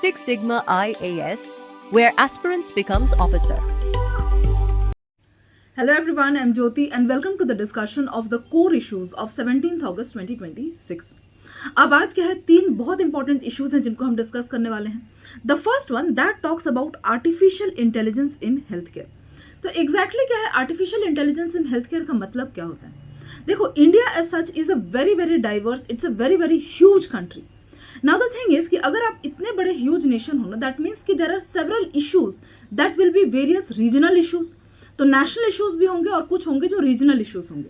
Six Sigma IAS, where aspirants becomes officer. Hello everyone, I'm Jyoti and welcome to the discussion of the core issues of 17th August 2026. अब आज क्या है, तीन बहुत important issues हैं जिनको हम डिस्कस करने वाले हैं. The first one that talks about artificial intelligence in health care. तो एग्जैक्टली क्या है artificial intelligence in health care का मतलब क्या होता है? देखो, India as such is a very very diverse, it's a very very huge country. Now the thing is कि अगर आप इतने बड़े ह्यूज नेशन हो ना, दैट मीन्स कि there are several issues that will be various regional issues. तो national issues भी होंगे और कुछ होंगे जो रीजनल इश्यूज होंगे.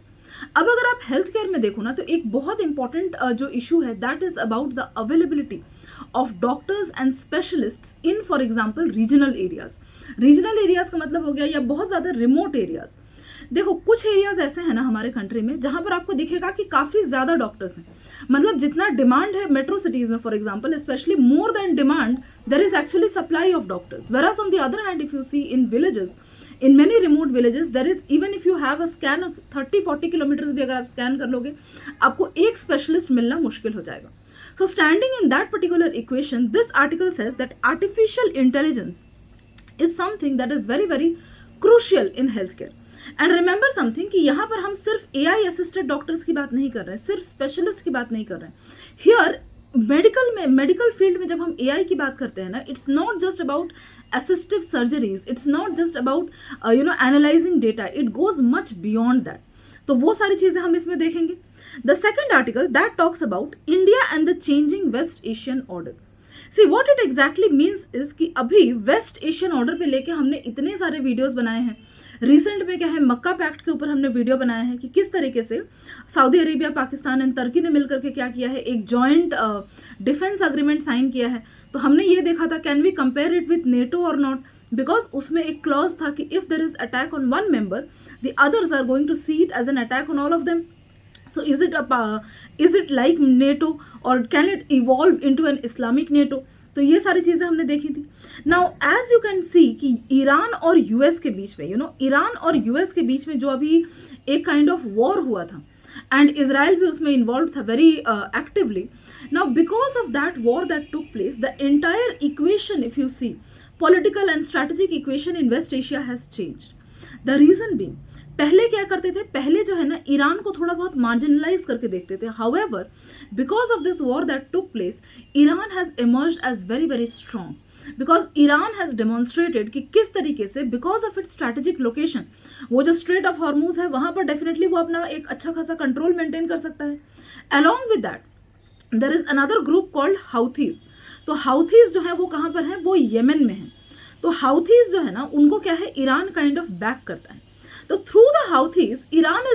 अब अगर आप हेल्थ केयर में देखो ना, तो एक बहुत इंपॉर्टेंट जो इशू है that is about the availability of doctors and specialists in for example regional areas. Regional areas का मतलब हो गया या बहुत ज़्यादा रिमोट एरियाज. देखो, कुछ एरियाज ऐसे हैं ना हमारे कंट्री में जहां पर आपको दिखेगा कि काफ़ी ज़्यादा डॉक्टर्स हैं. मतलब जितना डिमांड है मेट्रो सिटीज़ में for example, specially more than demand there is actually supply of doctors. Whereas on the other hand if you see in villages, in many remote villages there is, even if you have a scan of 30-40 kilometers भी अगर आप scan कर लोगे, आपको एक specialist मिलना मुश्किल हो जाएगा. So standing in that particular equation, this article says that artificial intelligence is something that is very very crucial in healthcare. And remember something कि यहाँ पर हम सिर्फ AI assisted डॉक्टर्स की बात नहीं कर रहे हैं, सिर्फ स्पेशलिस्ट की बात नहीं कर रहे हैं. Here मेडिकल फील्ड में जब हम AI की बात करते हैं ना, it's not just about assistive surgeries, it's not just about analysing data, it goes much beyond that. तो वो सारी चीजें हम इसमें देखेंगे. The second article that talks about India and the changing West Asian order. See what it exactly means is कि अभी waste Asian order पे लेके हमने इतने सारे वीडियोस बनाए हैं. रिसेंट में क्या है, मक्का पैक्ट के ऊपर हमने वीडियो बनाया है कि किस तरीके से सऊदी अरेबिया, पाकिस्तान एंड तुर्की ने मिलकर के क्या किया है, एक जॉइंट डिफेंस अग्रीमेंट साइन किया है. तो हमने ये देखा था can we compare it with NATO और नॉट, बिकॉज उसमें एक क्लॉज था कि if there is attack on one member the others are going to see it as an attack on all of them. So is it like NATO और can it evolve into an Islamic NATO? तो ये सारी चीजें हमने देखी थी. Now as you can see कि Iran और यूएस के बीच में, ईरान और यूएस के बीच में जो अभी एक काइंड ऑफ वॉर हुआ था एंड इजराइल भी उसमें इन्वॉल्व था very actively. Now because of that war that took place, the entire equation if you see political and strategic equation in West Asia has changed. The reason being, पहले क्या करते थे, पहले जो है ना ईरान को थोड़ा बहुत मार्जिनलाइज करके देखते थे. However because of this war that took place, Iran has emerged as very very strong, because Iran has demonstrated कि किस तरीके से because of its strategic location, वो जो स्ट्रेट ऑफ हॉर्मूज है वहां पर डेफिनेटली वो अपना एक अच्छा खासा कंट्रोल मेंटेन कर सकता है. Along with that there is another group called Houthis. तो हाउथीज जो है वो कहाँ पर है, वो येमेन में है. तो हाउथीज जो है ना, उनको क्या है, ईरान काइंड ऑफ बैक करता है. So through the Houthis, Iran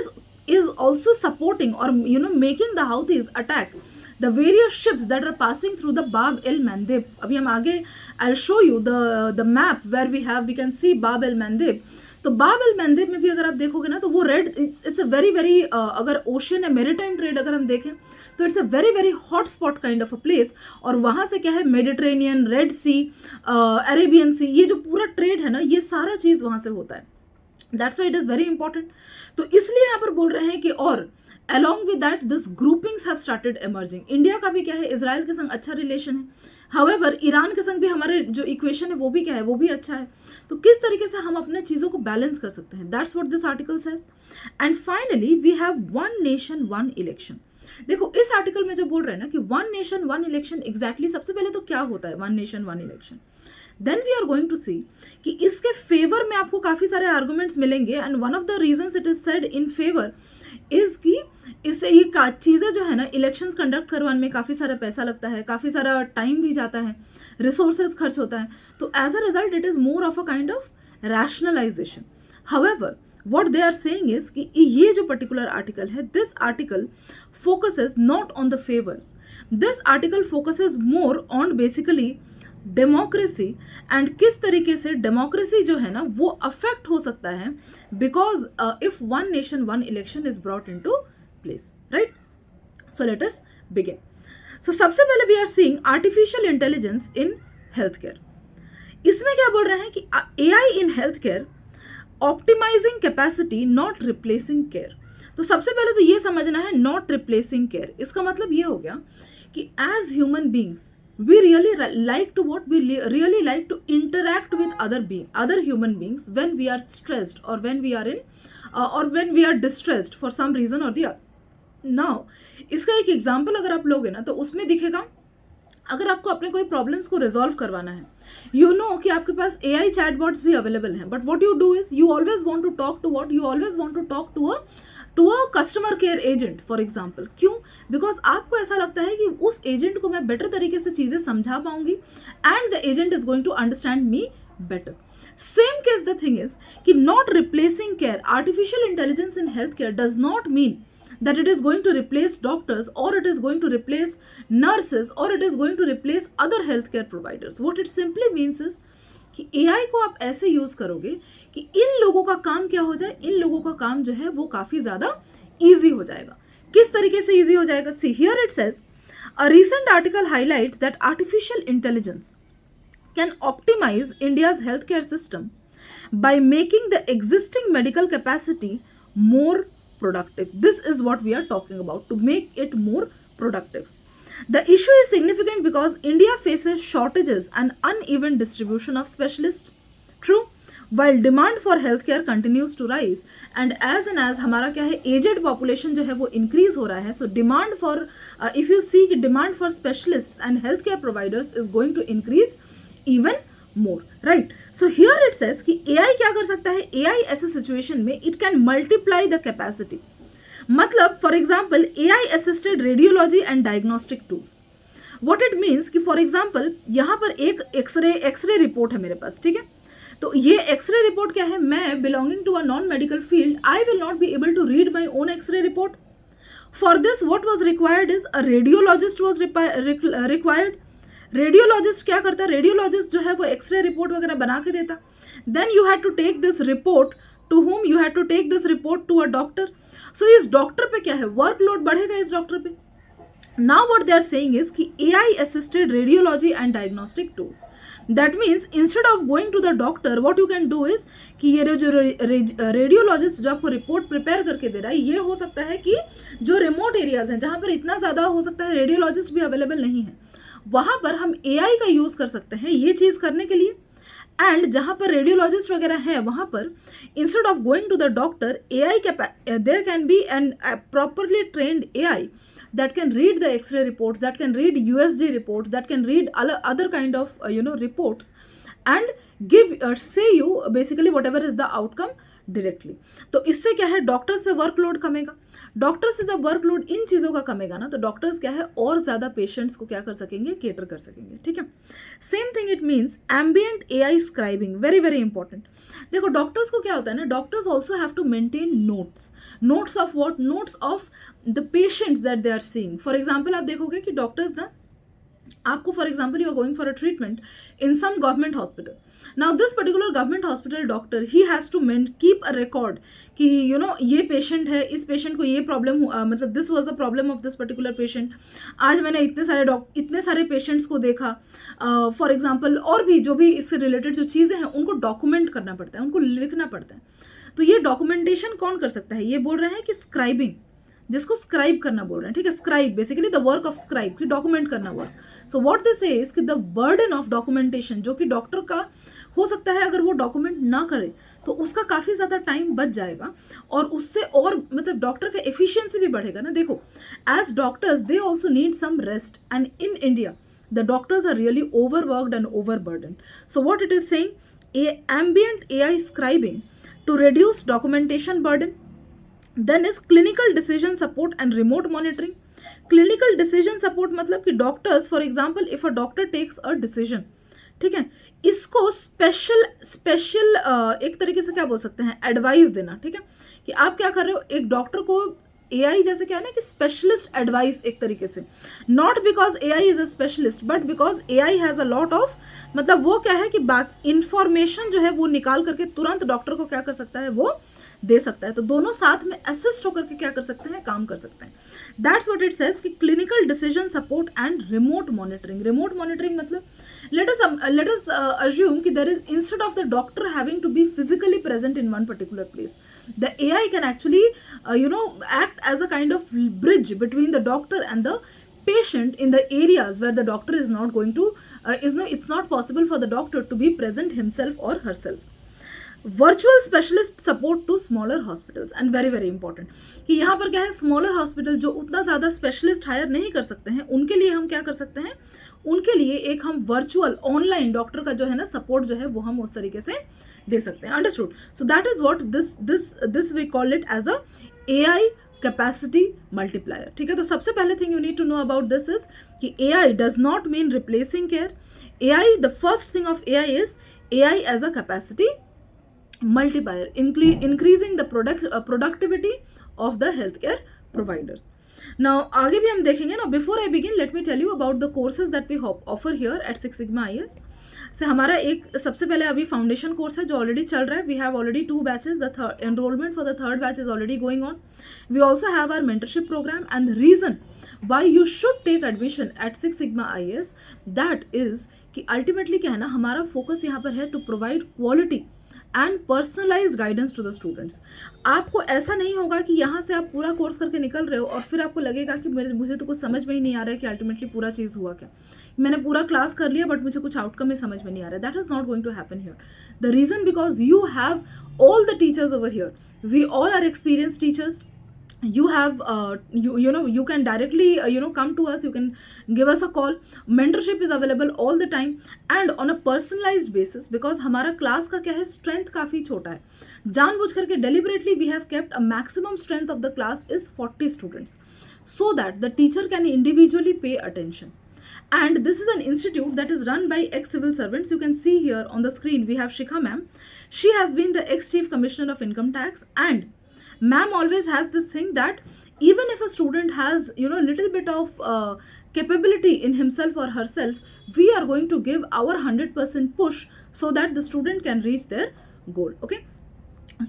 is also supporting or making the Houthis attack the various ships that are passing through the Bab el Mandeb. अभी हम आगे I'll show you the map where we can see Bab el Mandeb. तो बाब el मैंदेब में भी अगर आप देखोगे ना, तो वो red, it's a very very, अगर ओशन है, मेरीटाइम ट्रेड अगर हम देखें तो it's a very very hot spot kind of a place. और वहाँ से क्या है, मेडिटेरेनियन, रेड सी, अरेबियन सी, ये जो पूरा ट्रेड है ना, ये सारा चीज़ वहाँ से होता है. That's why it is very important. तो इसलिए यहाँ पर बोल रहे हैं कि और along with that this groupings have started emerging. India का भी क्या है, इजराइल के संग अच्छा रिलेशन है. हाउएवर ईरान के संग भी हमारे जो इक्वेशन है वो भी क्या है, वो भी अच्छा है. तो किस तरीके से हम अपने चीज़ों को बैलेंस कर सकते हैं, that's what this article says. And finally we have one nation one election. देखो, इस आर्टिकल में जो बोल रहे हैं ना कि one nation one election, exactly सबसे पहले तो क्या होता है one nation one election. Then we are going to see कि इसके फेवर में आपको काफ़ी सारे आर्गूमेंट्स मिलेंगे. And one of the reasons it is said in favour is कि इससे ये चीज़ें जो है ना, इलेक्शंस कंडक्ट करवाने में काफ़ी सारा पैसा लगता है, काफ़ी सारा टाइम भी जाता है, रिसोर्सेज खर्च होता है. तो as a result it is more of a kind of rationalisation. However what they are saying is कि ये जो पर्टिकुलर आर्टिकल है, this article focuses not on the favours, this article focuses more on basically democracy and किस तरीके से democracy जो है ना वो अफेक्ट हो सकता है because if one nation one election is brought into place, right. So let us begin. So सबसे पहले we are seeing artificial intelligence in health care. इसमें क्या बोल रहे हैं कि AI in health care optimising capacity not replacing care. तो सबसे पहले तो ये समझना है नॉट रिप्लेसिंग केयर. इसका मतलब ये हो गया कि as human beings we really like to what we really like to interact with other human beings when we are stressed or when we are in or when we are distressed for some reason or the other. Now इसका एक example अगर आप लोगे ना तो उसमें दिखेगा, अगर आपको अपने कोई प्रॉब्लम्स को रिजॉल्व करवाना है, यू नो कि आपके पास AI चैटबॉट्स भी अवेलेबल हैं, but what you do is you always want to talk to what you always want to talk to a customer care agent for example. क्यों? Because आपको ऐसा लगता है कि उस एजेंट को मैं बेटर तरीके से चीजें समझा पाऊंगी and the agent is going to understand me better. Same case the thing is कि not replacing care, artificial intelligence in health care does not mean that it is going to replace doctors or it is going to replace nurses or it is going to replace other healthcare providers. What it simply means is कि AI को आप ऐसे use करोगे कि इन लोगों का काम क्या हो जाए, इन लोगों का काम जो है वो काफी ज्यादा इजी हो जाएगा. किस तरीके से इजी हो जाएगा? See here it says a recent article highlights that artificial intelligence can optimize India's healthcare system by making the existing medical capacity more productive. This is what we are talking about, to make it more productive. The issue is significant because India faces shortages and uneven distribution of specialists. True, while demand for healthcare continues to rise and as हमारा क्या है, aged population जो है वो increase हो रहा है, so demand for if you see demand for specialists and healthcare providers is going to increase even more, right? So here it says कि AI क्या कर सकता है? AI ऐसे सिचुएशन में it can multiply the capacity. मतलब for example AI assisted radiology and diagnostic tools. What it means कि for example यहाँ पर एक एक्सरे रिपोर्ट है मेरे पास, ठीक है? तो ये एक्सरे रिपोर्ट क्या है? मैं belonging to a non medical field, I will not be able to read my own x-ray report. For this what was required is a radiologist was required. Radiologist क्या करता है? रेडियोलॉजिस्ट जो है वो x ray report वगैरह बना के देता. Then you had to take this report to whom? You had to take this report to a doctor. So इस डॉक्टर पे क्या है? वर्कलोड बढ़ेगा इस डॉक्टर पे. Now what they are saying is कि AI assisted radiology and diagnostic tools. That means instead of going to the doctor, what you can do is कि ये जो रेडियोलॉजिस्ट जो आपको रिपोर्ट प्रिपेयर करके दे रहा है, ये हो सकता है कि जो रिमोट एरियाज हैं जहाँ पर इतना ज़्यादा हो सकता है रेडियोलॉजिस्ट भी अवेलेबल नहीं है, वहाँ पर हम AI का यूज़ कर सकते हैं ये चीज़ करने के लिए. एंड जहाँ पर रेडियोलॉजिस्ट वगैरह है वहाँ पर instead of going to the doctor, AI there can be an properly trained AI that can read the X-ray reports, that can read USG reports, that can read other kind of reports and give say you basically whatever is the outcome directly. तो इससे क्या है? Doctors पे workload कमेगा. Doctor से जब workload इन चीज़ों का कमेगा ना, तो डॉक्टर्स क्या है और ज़्यादा पेशेंट्स को क्या कर सकेंगे? केटर कर सकेंगे, ठीक है? Same thing it means ambient AI scribing, very very important. देखो डॉक्टर्स को क्या होता है ना, doctors also have to maintain notes of what? Notes of the patients that they are seeing. For example आप देखोगे कि डॉक्टर्स ना आपको for example you are going for a treatment in some government hospital. Now this particular government hospital doctor ही has to keep a record कि ये patient है, इस पेशेंट को ये प्रॉब्लम मतलब this was the problem of this particular patient. आज मैंने इतने सारे पेशेंट्स को देखा फॉर एग्जाम्पल, और भी जो भी इससे रिलेटेड जो चीज़ें हैं उनको डॉक्यूमेंट करना पड़ता है, उनको लिखना पड़ता है. तो ये डॉक्यूमेंटेशन कौन कर सकता है? ये बोल रहे हैं कि स्क्राइबिंग, जिसको स्क्राइब करना बोल रहे हैं, ठीक है? Scribe basically the work of scribe, कि डॉक्यूमेंट करना work. So what this is कि द बर्डन ऑफ डॉक्यूमेंटेशन जो कि डॉक्टर का हो सकता है अगर वो डॉक्यूमेंट ना करे तो उसका काफ़ी ज़्यादा टाइम बच जाएगा और उससे और मतलब डॉक्टर का एफिशिएंसी भी बढ़ेगा ना. देखो as doctors they also need some rest and in India the doctors are really overworked and overburdened. So what it is saying, ambient AI scribing to reduce documentation burden. Then is clinical decision support and remote monitoring. Clinical decision support मतलब कि doctors, for example, if a doctor takes a decision, ठीक है, इसको special एक तरीके से क्या बोल सकते हैं, एडवाइस देना, ठीक है, कि आप क्या कर रहे हो, एक डॉक्टर को AI जैसे क्या है ना कि स्पेशलिस्ट एडवाइस एक तरीके से, not because AI is a specialist but because AI has a lot of, मतलब वो क्या है कि इंफॉर्मेशन जो है वो निकाल करके तुरंत डॉक्टर को क्या कर सकता है, वो दे सकता है. तो दोनों साथ में असिस्ट होकर के क्या कर सकते हैं, काम कर सकते हैं. दैट्स व्हाट इट सेज कि clinical decision support and remote monitoring. Remote monitoring मतलब let us assume कि there is, instead of the doctor having to be physically present in one particular place, the AI can actually act as a kind of bridge between the doctor and the patient in the areas where the doctor is not going to it's not possible for the doctor to be present himself or herself. Virtual specialist support to smaller hospitals, and very very important कि यहाँ पर क्या है, smaller hospital जो उतना ज़्यादा specialist higher नहीं कर सकते हैं, उनके लिए हम क्या कर सकते हैं, उनके लिए एक हम वर्चुअल ऑनलाइन डॉक्टर का जो है ना सपोर्ट जो है वो हम उस तरीके से दे सकते हैं. Understood. So that is what this we call it as a AI capacity multiplier. ठीक है, तो सबसे पहले thing you need to know about this is कि AI does not mean replacing care. AI, the first thing of AI is AI as a capacity multiplier, increasing the productivity of the healthcare providers. Now आगे भी हम देखेंगे ना. Before I begin, let me tell you about the courses that we offer here at Six Sigma IAS. से हमारा एक सबसे पहले अभी फाउंडेशन कोर्स है जो ऑलरेडी चल रहा है. We have already 2 batches. The enrolment for the third batch is already going on. We also have our mentorship programme, and reason why you should take admission at Six Sigma IAS, that is कि ultimately क्या है ना, हमारा focus यहाँ पर है to provide quality and personalised guidance to the students. आपको ऐसा नहीं होगा कि यहाँ से आप पूरा कोर्स करके निकल रहे हो और फिर आपको लगेगा कि मुझे तो कुछ समझ में ही नहीं आ रहा है कि अल्टीमेटली पूरा चीज़ हुआ क्या, मैंने पूरा क्लास कर लिया बट मुझे कुछ आउटकम ही समझ में नहीं आ रहा है. That is not going to happen here. The reason because you have all the teachers over here. We all are experience teachers. You have you can directly come to us. You can give us a call. Mentorship is available all the time and on a personalized basis, because हमारा class का क्या है, strength काफ़ी छोटा है. जानबूझ करके deliberately we have kept a maximum strength of the class is 40 students so that the teacher can individually pay attention. And this is an institute that is run by ex-civil servants. You can see here on the screen we have Shikha ma'am. She has been the ex-chief commissioner of income tax, and ma'am always has this thing that even if a student has little bit of capability in himself or herself, we are going to give our 100% push so that the student can reach their goal. Okay,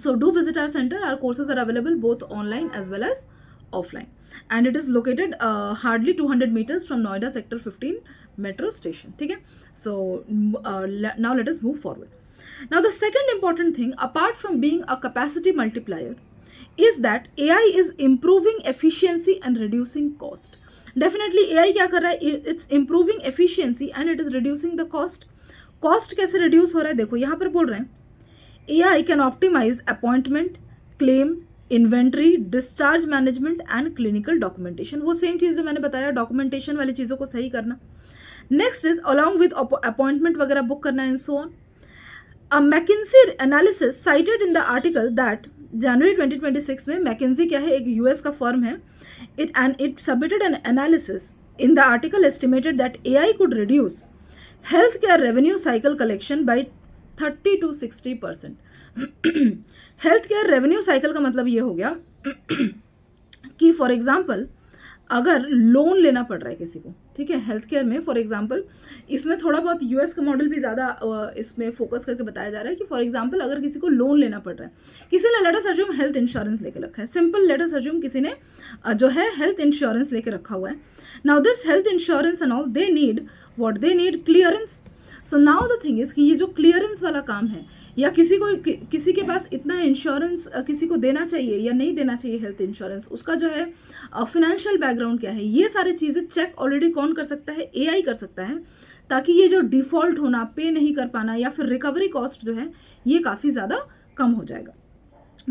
so do visit our center. Our courses are available both online as well as offline, and it is located hardly 200 meters from Noida sector 15 metro station. Okay, so now let us move forward. Now the second important thing, apart from being a capacity multiplier, is that AI is improving efficiency and reducing cost. Definitely AI क्या कर रहा है, it's improving efficiency and it is reducing the cost. Cost कैसे reduce हो रहा है, देखो यहाँ पर बोल रहे हैं AI can optimize appointment, claim, inventory, discharge management and clinical documentation. वो सेम चीज़ जो मैंने बताया, डॉक्यूमेंटेशन वाली चीज़ों को सही करना. Next is along with appointment वगैरह बुक करना and so on. A McKinsey analysis cited in the article that जनवरी 2026 में McKinsey क्या है, एक US का फर्म है. It submitted an analysis in the article estimated that AI could reduce healthcare revenue cycle collection by 30 to 60%. healthcare revenue cycle का मतलब ये हो गया कि फॉर एग्जाम्पल अगर लोन लेना पड़ रहा है किसी को, ठीक है, हेल्थ केयर में फॉर एग्जांपल, इसमें थोड़ा बहुत यूएस का मॉडल भी ज़्यादा इसमें फोकस करके बताया जा रहा है कि फॉर एग्जांपल अगर किसी को लोन लेना पड़ रहा है, किसी ने let us assume health insurance लेके रखा है, सिंपल लेट अस अज्यूम किसी ने जो है हेल्थ इंश्योरेंस लेके रखा हुआ है. Now this health insurance and all they need what, they need clearance. So now the thing is कि ये जो क्लियरेंस वाला काम है, या किसी के पास इतना इंश्योरेंस किसी को देना चाहिए या नहीं देना चाहिए हेल्थ इंश्योरेंस, उसका जो है फाइनेंशियल बैकग्राउंड क्या है, ये सारी चीज़ें चेक ऑलरेडी कौन कर सकता है, एआई कर सकता है, ताकि ये जो डिफॉल्ट होना, पे नहीं कर पाना या फिर रिकवरी कॉस्ट जो है ये काफ़ी ज़्यादा कम हो जाएगा.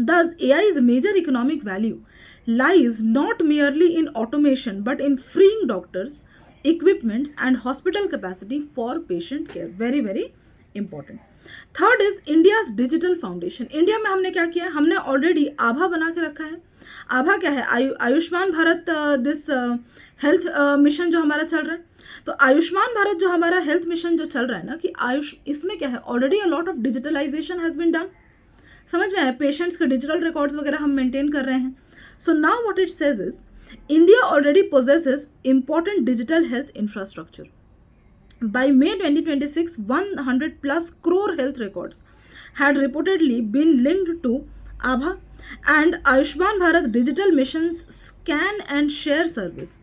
Thus, AI's major economic value lies not merely in automation but in freeing doctors, equipments and hospital capacity for patient care. Very very important. Third is India's digital foundation. India में हमने क्या किया, हमने ऑलरेडी आभा बना के रखा है. आभा क्या है, Ayushman Bharat this health mission जो हमारा चल रहा है. तो आयुष्मान भारत जो हमारा हेल्थ मिशन जो चल रहा है ना, कि इसमें क्या है, already a lot of digitalisation has been done. समझ में आया, पेशेंट्स के डिजिटल रिकॉर्ड्स वगैरह हम मेंटेन कर रहे हैं. So now what it says is India already possesses important digital health infrastructure. By May 2026, 100 plus crore health records had reportedly been linked to ABHA, and Ayushman Bharat Digital Mission's scan and share service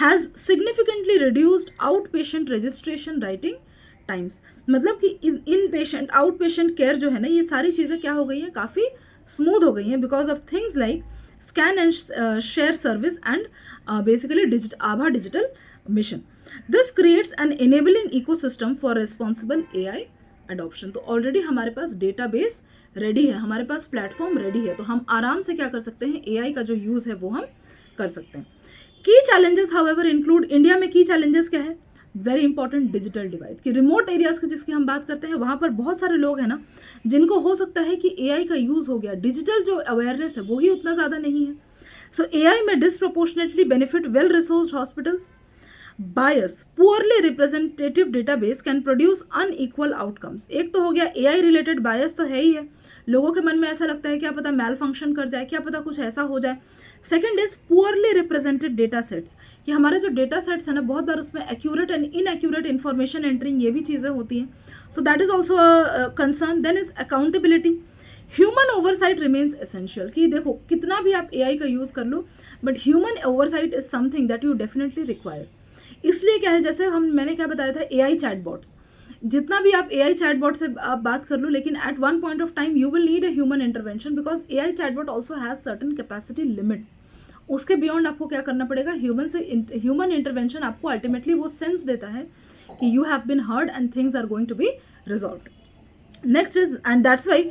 has significantly reduced outpatient registration writing times. मतलब कि इन patient out patient care जो है ना, ये सारी चीज़ें क्या हो गई हैं, काफ़ी स्मूथ हो गई हैं because of things like scan and share service and basically Abha digital mission. This creates an enabling ecosystem for responsible AI adoption. तो ऑलरेडी हमारे पास डेटाबेस रेडी है, हमारे पास प्लेटफॉर्म रेडी है, तो हम आराम से क्या कर सकते हैं, AI का जो यूज़ है वो हम कर सकते हैं. की चैलेंजेस हाउएवर इंक्लूड, इंडिया में की चैलेंजेस क्या है, वेरी इंपॉर्टेंट डिजिटल डिवाइड. कि रिमोट एरियाज की जिसकी हम बात करते हैं वहाँ पर बहुत सारे लोग हैं ना जिनको हो सकता है कि AI का यूज़ हो गया, डिजिटल जो अवेयरनेस है वो ही उतना ज़्यादा नहीं है. सो AI में disproportionately benefit well resourced hospitals. Bias, poorly representative database can produce unequal outcomes. एक तो हो गया AI रिलेटेड बायस, तो है ही है, लोगों के मन में ऐसा लगता है क्या पता मैल फंक्शन कर जाए, क्या पता कुछ ऐसा हो जाए. Second is poorly represented data sets, कि हमारे जो डेटा सेट्स है ना बहुत बार उसमें accurate and inaccurate information entering, ये भी चीज़ें होती हैं. So that is also concern. Then is accountability. Human oversight remains essential. कि देखो कितना भी आप AI का यूज़ कर लो but human oversight is something that you definitely require. इसलिए क्या है, जैसे मैंने क्या बताया था, AI चैटबॉट्स, जितना भी आप AI चैटबॉट से आप बात कर लो, लेकिन at one point of time you will need a human intervention because AI chatbot also has certain capacity limits. उसके बियॉन्ड आपको क्या करना पड़ेगा, ह्यूमन इंटरवेंशन आपको अल्टीमेटली वो सेंस देता है कि you have been heard and things are going to be resolved. Next is, and that's why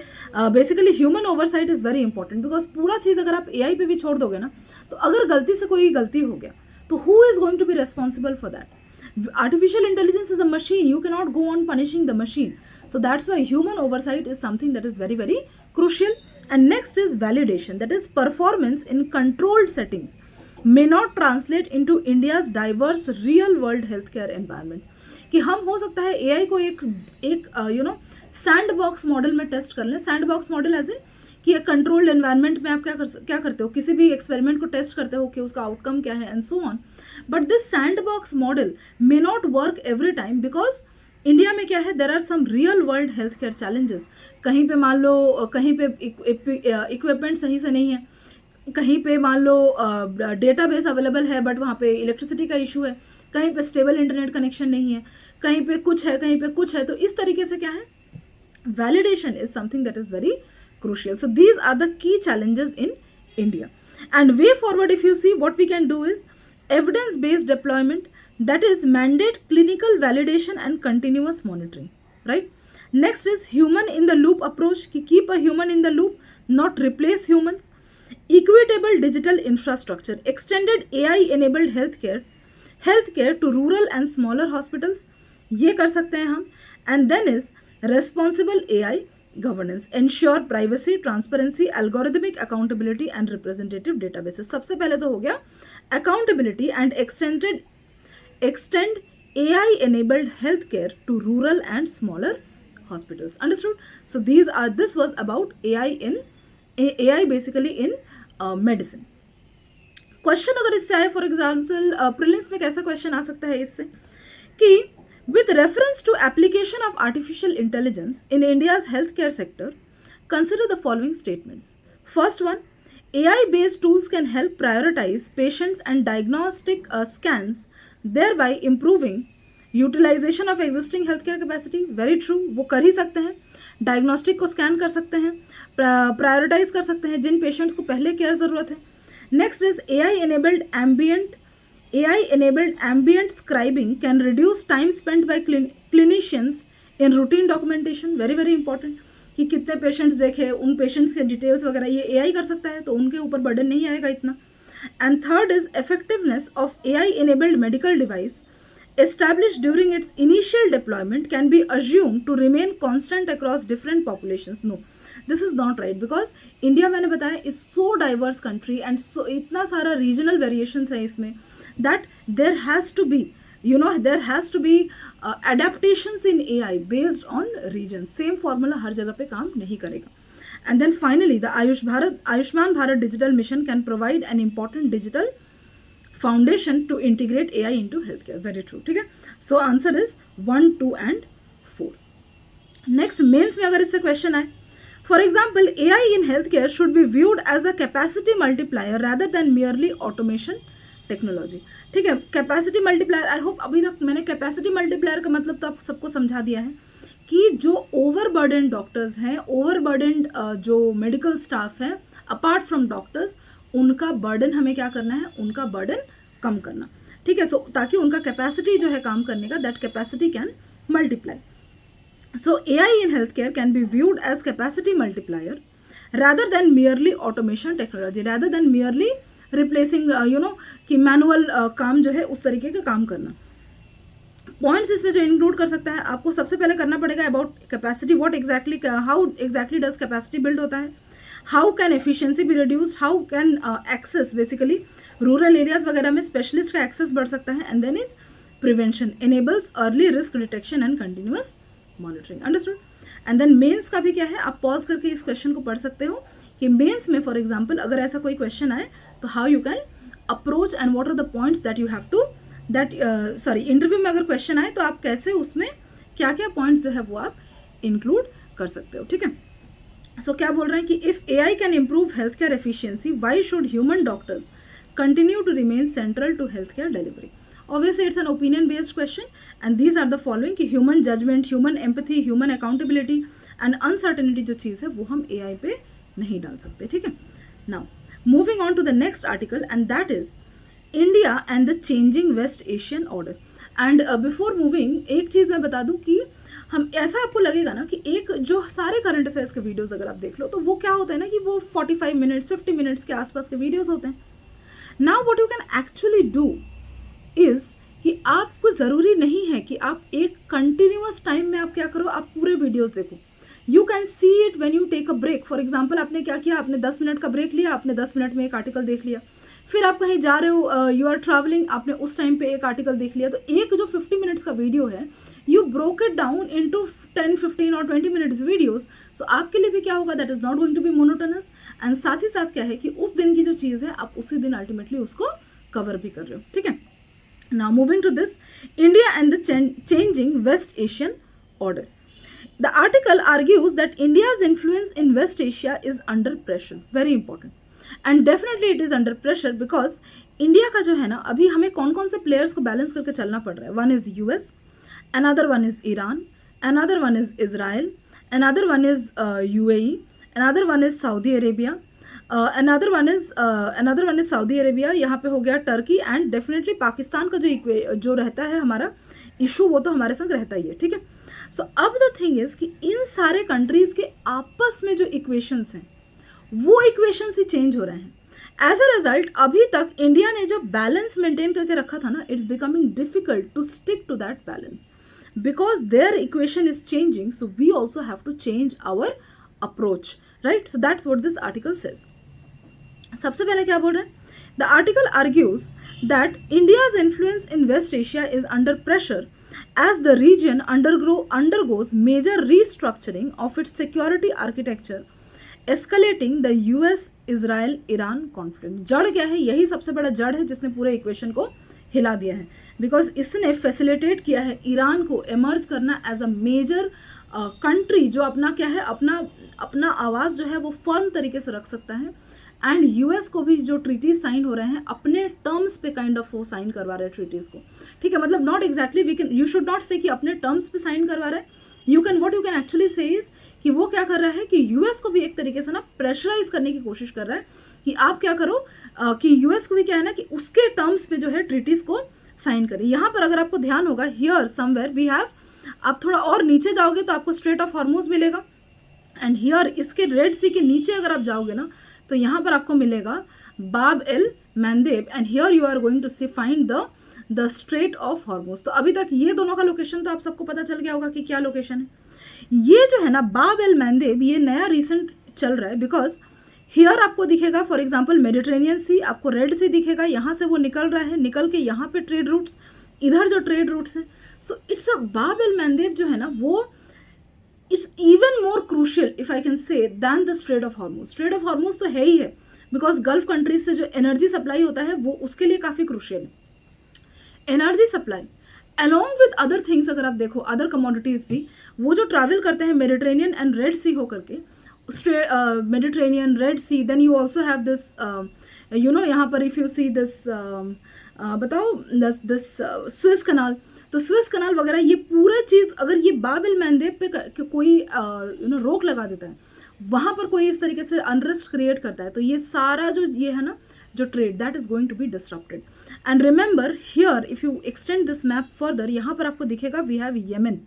basically human oversight is very important because पूरा चीज़ अगर आप AI पे भी छोड़ दोगे ना, तो अगर गलती से कोई गलती हो गया तो who is going to be responsible for that? Artificial intelligence is a machine. You cannot go on punishing the machine. So that's why human oversight is something that is very, very crucial. And next is validation. That is performance in controlled settings may not translate into India's diverse real world healthcare environment. कि हम हो सकता है AI को एक sandbox model में test कर लें. Sandbox model as in कि एक कंट्रोल्ड एनवायरनमेंट में आप क्या करते हो, किसी भी एक्सपेरिमेंट को टेस्ट करते हो कि उसका आउटकम क्या है and so on. But this sandbox model may not work every time because India में क्या है, there are some real world health care challenges. कहीं पे मान लो कहीं पे इक्विपमेंट सही से नहीं है, कहीं पे मान लो डेटाबेस अवेलेबल है बट वहाँ पे इलेक्ट्रिसिटी का इशू है, कहीं पे स्टेबल इंटरनेट कनेक्शन नहीं है, कहीं पे कुछ है कहीं पे कुछ है. तो इस तरीके से क्या है, validation is something that is very crucial. So these are the key challenges in India. And way forward, if you see, what we can do is evidence-based deployment, that is mandate clinical validation and continuous monitoring, right? Next is human in the loop approach, ki keep a human in the loop, not replace humans. Equitable digital infrastructure, extended AI-enabled healthcare to rural and smaller hospitals, ये कर सकते हैं हम. And then is responsible AI governance, ensure privacy, transparency, algorithmic accountability and representative databases. सबसे पहले तो हो गया accountability and extend AI enabled healthcare to rural and smaller hospitals. Understood? So this was about AI basically in medicine. Question अगर इससे आए, for example prelims में कैसा क्वेश्चन आ सकता है इससे कि with reference to application of artificial intelligence in India's healthcare sector, consider the following statements. First one, AI-based tools can help prioritize patients and diagnostic scans, thereby improving utilization of existing healthcare capacity. Very true, वो कर ही सकते हैं, diagnostic को scan कर सकते हैं, prioritise कर सकते हैं जिन पेशेंट्स को पहले केयर ज़रूरत है. Next is AI-enabled ambient scribing can reduce time spent by clinicians in routine documentation. Very, very important. कि कितने पेशेंट्स देखे, उन पेशेंट्स के डिटेल्स वगैरह ये AI कर सकता है, तो उनके ऊपर बर्डन नहीं आएगा इतना. And third is effectiveness of AI-enabled medical device established during its initial deployment can be assumed to remain constant across different populations. No, this is not right because India, मैंने बताया, is so diverse country and so इतना सारा regional variations है इसमें, that there has to be adaptations in AI based on region. Same formula हर जगह पे काम नहीं करेगा. And then finally, the Ayushman Bharat Digital Mission can provide an important digital foundation to integrate AI into healthcare. Very true. ठीक है. So answer is 1, 2 and 4. Next, mains में अगर इससे question आए, for example, AI in healthcare should be viewed as a capacity multiplier rather than merely automation technology. ठीक है. Capacity multiplier, I hope अभी तक मैंने कैपेसिटी मल्टीप्लायर का मतलब तो आप सबको समझा दिया है कि जो ओवरबर्डन डॉक्टर्स हैं, ओवरबर्डन जो मेडिकल स्टाफ है अपार्ट फ्रॉम डॉक्टर्स, उनका बर्डन हमें क्या करना है, उनका बर्डन कम करना. ठीक है, सो ताकि उनका कैपेसिटी जो है काम करने का, that capacity can multiply. So AI in healthcare can be viewed as capacity multiplier rather than merely automation technology, rather than merely replacing कि मैनुअल काम जो है उस तरीके का काम करना. पॉइंट्स इसमें जो इंक्लूड कर सकता है, आपको सबसे पहले करना पड़ेगा about capacity, what exactly, how exactly does capacity build होता है, how can efficiency be reduced, how can access, basically rural areas वगैरह में स्पेशलिस्ट का एक्सेस बढ़ सकता है, and then is prevention enables early risk detection and continuous monitoring. Understood. And then mains का भी क्या है, आप पॉज करके इस क्वेश्चन को पढ़ सकते हो कि मेंस में फॉर एग्जांपल अगर ऐसा कोई क्वेश्चन आए तो how you can approach and what are the points that you have to that interview में अगर क्वेश्चन आए तो आप कैसे उसमें क्या क्या पॉइंट्स जो है वो आप इंक्लूड कर सकते हो. ठीक है, सो क्या बोल रहे हैं कि if AI can improve health care efficiency, why should human doctors continue to remain central to health care delivery. Obviously, it's an opinion-based question, and these are the following कि human judgment, human empathy, human accountability and uncertainty जो चीज़ है वो हम AI पे नहीं डाल सकते. ठीक है. Now, moving on to the next article, and that is India and the changing West Asian order. And before moving, एक चीज़ मैं बता दूँ कि हम ऐसा आपको लगेगा ना कि एक जो सारे करंट अफेयर्स के वीडियोस अगर आप देख लो तो वो क्या होता है ना कि वो 45 मिनट्स 50 मिनट्स के आसपास के वीडियोस होते हैं. Now what you can actually do is कि आपको ज़रूरी नहीं है कि आप एक कंटिन्यूअस टाइम में आप क्या करो, आप पूरे वीडियोस देखो. You can see it when you take a break. For example आपने क्या किया, आपने 10 मिनट का ब्रेक लिया, आपने 10 मिनट में एक आर्टिकल देख लिया, फिर आप कहीं जा रहे हो, यू आर ट्रैवलिंग, आपने उस टाइम पे एक आर्टिकल देख लिया. तो एक जो 50 मिनट्स का वीडियो है, you broke it down into 10, 15 और 20 मिनट्स वीडियोस. सो आपके लिए भी क्या होगा, that is not going to be monotonous, and साथ ही साथ क्या है कि उस दिन की जो चीज़ है आप उसी दिन अल्टीमेटली उसको कवर भी कर रहे हो. ठीक है. Now moving to this, India and the changing West Asian order. The article argues that India's influence in West Asia is under pressure. Very important. And definitely it is under pressure because India का जो है ना, अभी हमें कौन कौन से players को balance करके चलना पड़ रहा है. One is US, another one is Iran, another one is Israel, another one is UAE, another one is Saudi Arabia, another one is Saudi Arabia. यहाँ पे हो गया टर्की, एंड डेफिनेटली पाकिस्तान का जो रहता है हमारा इशू, वो तो हमारे संग रहता ही है. ठीक है. सो अब द थिंग इज कि इन सारे कंट्रीज के आपस में जो इक्वेशंस हैं वो इक्वेशंस ही चेंज हो रहे हैं. एज अ रिजल्ट अभी तक इंडिया ने जो बैलेंस मेंटेन करके रखा था ना, it's becoming difficult to stick to that balance because there equation is changing. So we also have to change our approach, right. So that's what this article says. सबसे पहले क्या बोल रहे हैं, the article argues that India's influence in West Asia is under pressure as the region undergoes major restructuring of its security architecture, escalating the US-Israel-Iran conflict. जड़ क्या है, यही सबसे बड़ा जड़ है जिसने पूरे इक्वेशन को हिला दिया है, बिकॉज इसने फैसिलिटेट किया है ईरान को एमर्ज करना एज अ मेजर कंट्री जो अपना क्या है, अपना आवाज़ जो है वो फर्म तरीके से रख सकता है. एंड यूएस को भी जो ट्रीटीज साइन हो रहे हैं अपने टर्म्स पे काइंड ऑफ वो साइन करवा रहे हैं ट्रीटीज को. ठीक है, मतलब not exactly we can, you should not say कि अपने टर्म्स पे साइन करवा रहे हैं. You can what you can actually say is कि वो क्या कर रहा है कि यूएस को भी एक तरीके से ना प्रेशराइज करने की कोशिश कर रहा है कि आप क्या करो, कि यूएस को भी क्या है ना कि उसके टर्म्स पे जो है ट्रीटीज को साइन करें. यहाँ पर अगर आपको ध्यान होगा, हियर समवेयर वी हैव, आप थोड़ा और नीचे जाओगे तो आपको स्ट्रेट ऑफ हॉर्मुज मिलेगा, एंड हियर इसके रेड सी के नीचे अगर आप जाओगे ना तो यहाँ पर आपको मिलेगा Bab el Mandeb, and here you are going to see find the straight of Hormuz. तो अभी तक ये दोनों का लोकेशन तो आप सबको पता चल गया होगा कि क्या लोकेशन है. ये जो है ना बाब एल मैंदेब, ये नया रिसेंट चल रहा है बिकॉज हियर आपको दिखेगा फॉर एग्जाम्पल मेडिटेरेनियन सी, आपको रेड सी दिखेगा, यहाँ से वो निकल रहा है, निकल के यहाँ पे ट्रेड रूट्स, इधर जो ट्रेड रूट्स हैं. सो इट्स अ बाब एल मैंदेब जो है ना वो it's even more crucial if I can say than the straight of Hormuz. Strait of Hormuz तो है ही है बिकॉज गल्फ कंट्रीज से जो एनर्जी सप्लाई होता है वो उसके लिए काफ़ी क्रूशियल है. Energy supply along with other things, अगर आप देखो अदर कमोडिटीज भी वो जो ट्रैवल करते हैं मेडिटेरेनियन एंड रेड सी होकर के, Mediterranean Red Sea, then you also have this you know, यहाँ पर इफ यू सी दिस बताओ दिस स्विस कनाल, तो स्विस कनाल वगैरह ये पूरा चीज़ अगर ये बाब एल मैंदेब पे कोई यू नो रोक लगा देता है, वहाँ पर कोई इस तरीके से अनरेस्ट क्रिएट करता है, तो ये सारा जो ये है ना जो trade that is going to be disrupted. And remember here if you extend this map further, यहाँ पर आपको दिखेगा we have Yemen,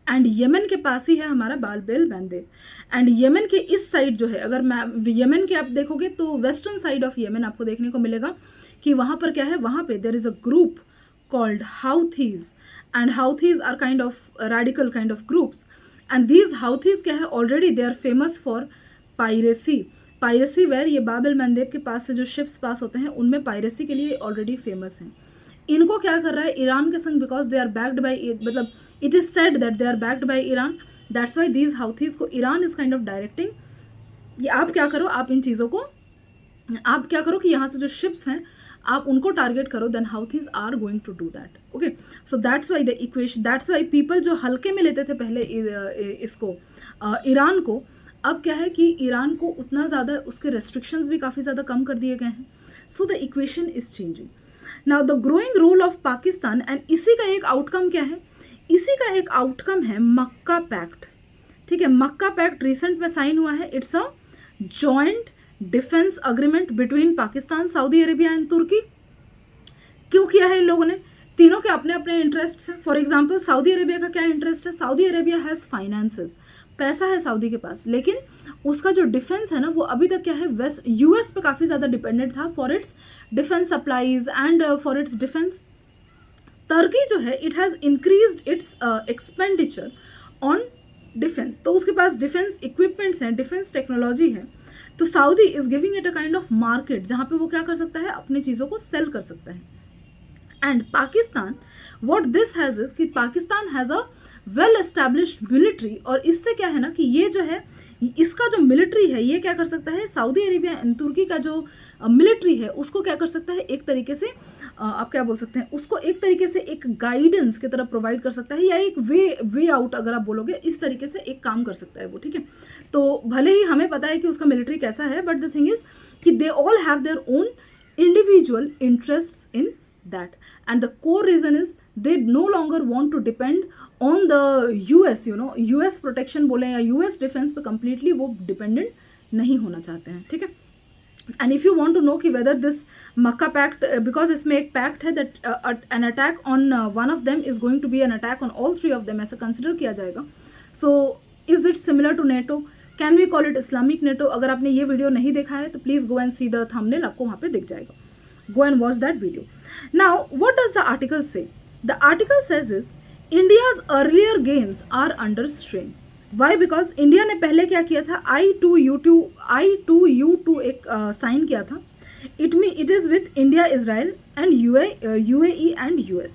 and Yemen के पास ही है हमारा बाल-बेल मैंदेब. एंड येमेन के इस साइड जो है, अगर येमेन के आप देखोगे तो वेस्टर्न साइड ऑफ येमेन आपको देखने को मिलेगा कि वहाँ पर क्या है, वहाँ पे there is a group called Houthis, and Houthis are kind of radical kind of groups. And these Houthis क्या है, already they are famous for piracy where ये बाब एल मंदेब के पास से जो शिप्स पास होते हैं उनमें पायरेसी के लिए ऑलरेडी फेमस हैं. इनको क्या कर रहा है ईरान के संग, because they are backed by, मतलब it is said that they are backed by Iran, that's why these Houthis को Iran is kind of directing. ये आप क्या करो, आप इन चीज़ों को आप क्या करो कि यहाँ से जो शिप्स हैं आप उनको टारगेट करो, then Houthis are going to do that. Okay, so that's why the equation, that's why people जो हल्के में लेते थे पहले इसको ईरान को, अब क्या है कि ईरान को उतना ज़्यादा उसके रेस्ट्रिक्शंस भी काफ़ी ज़्यादा कम कर दिए गए हैं. So the equation is changing now. The growing role of Pakistan, and इसी का एक आउटकम क्या है, इसी का एक आउटकम है मक्का पैक्ट. ठीक है, मक्का पैक्ट रिसेंट में साइन हुआ है. It's a joint defence agreement between Pakistan, Saudi Arabia and Turkey. क्यों किया है इन लोगों ने, तीनों के अपने अपने इंटरेस्ट हैं. फॉर एग्जाम्पल सऊदी अरेबिया का क्या इंटरेस्ट है, सऊदी अरेबिया हैज़ फाइनेंसेस, पैसा है सऊदी के पास, लेकिन उसका जो डिफेंस है ना वो अभी तक क्या है, वेस्ट यूएस पे काफ़ी ज़्यादा डिपेंडेंट था for its defence supplies and for its defence. Turkey जो है it has increased its expenditure on defence, तो उसके पास डिफेंस इक्विपमेंट्स हैं, डिफेंस टेक्नोलॉजी है. तो Saudi is giving it a kind of market जहाँ पे वो क्या कर सकता है, अपनी चीज़ों को सेल कर सकता है. And Pakistan, what this has is कि Pakistan has a well established military, और इससे क्या है ना कि ये जो है इसका जो मिलिट्री है ये क्या कर सकता है, सऊदी अरेबिया एंड तुर्की का जो मिलिट्री है उसको क्या कर सकता है, एक तरीके से आप क्या बोल सकते हैं, उसको एक तरीके से एक गाइडेंस की तरह प्रोवाइड कर सकता है, या एक वे आउट अगर आप बोलोगे, इस तरीके से एक काम कर सकता है वो. ठीक है, तो भले ही हमें पता है कि उसका मिलिट्री कैसा है, बट द थिंग इज कि they all have their own individual interest in that, and the core reason is they no longer want to depend on the US, you know, US protection बोले या US defence पे completely वो dependent नहीं होना चाहते हैं. ठीक है, and if you want to know कि whether this Mecca pact, because इसमें एक पैक्ट है that an attack on one of them is going to be an attack on all three of them, ऐसा कंसिडर किया जाएगा. So is it similar to NATO, can we call it Islamic NATO? अगर आपने ये video नहीं देखा है तो please go and see the thumbnail, आपको वहाँ पे दिख जाएगा. Go and watch that video. Now what does the article say? The article says is India's earlier gains are under strain. Why? Because India ने पहले क्या किया था, I2U2 एक साइन किया था. It is with India, Israel and UAE and US.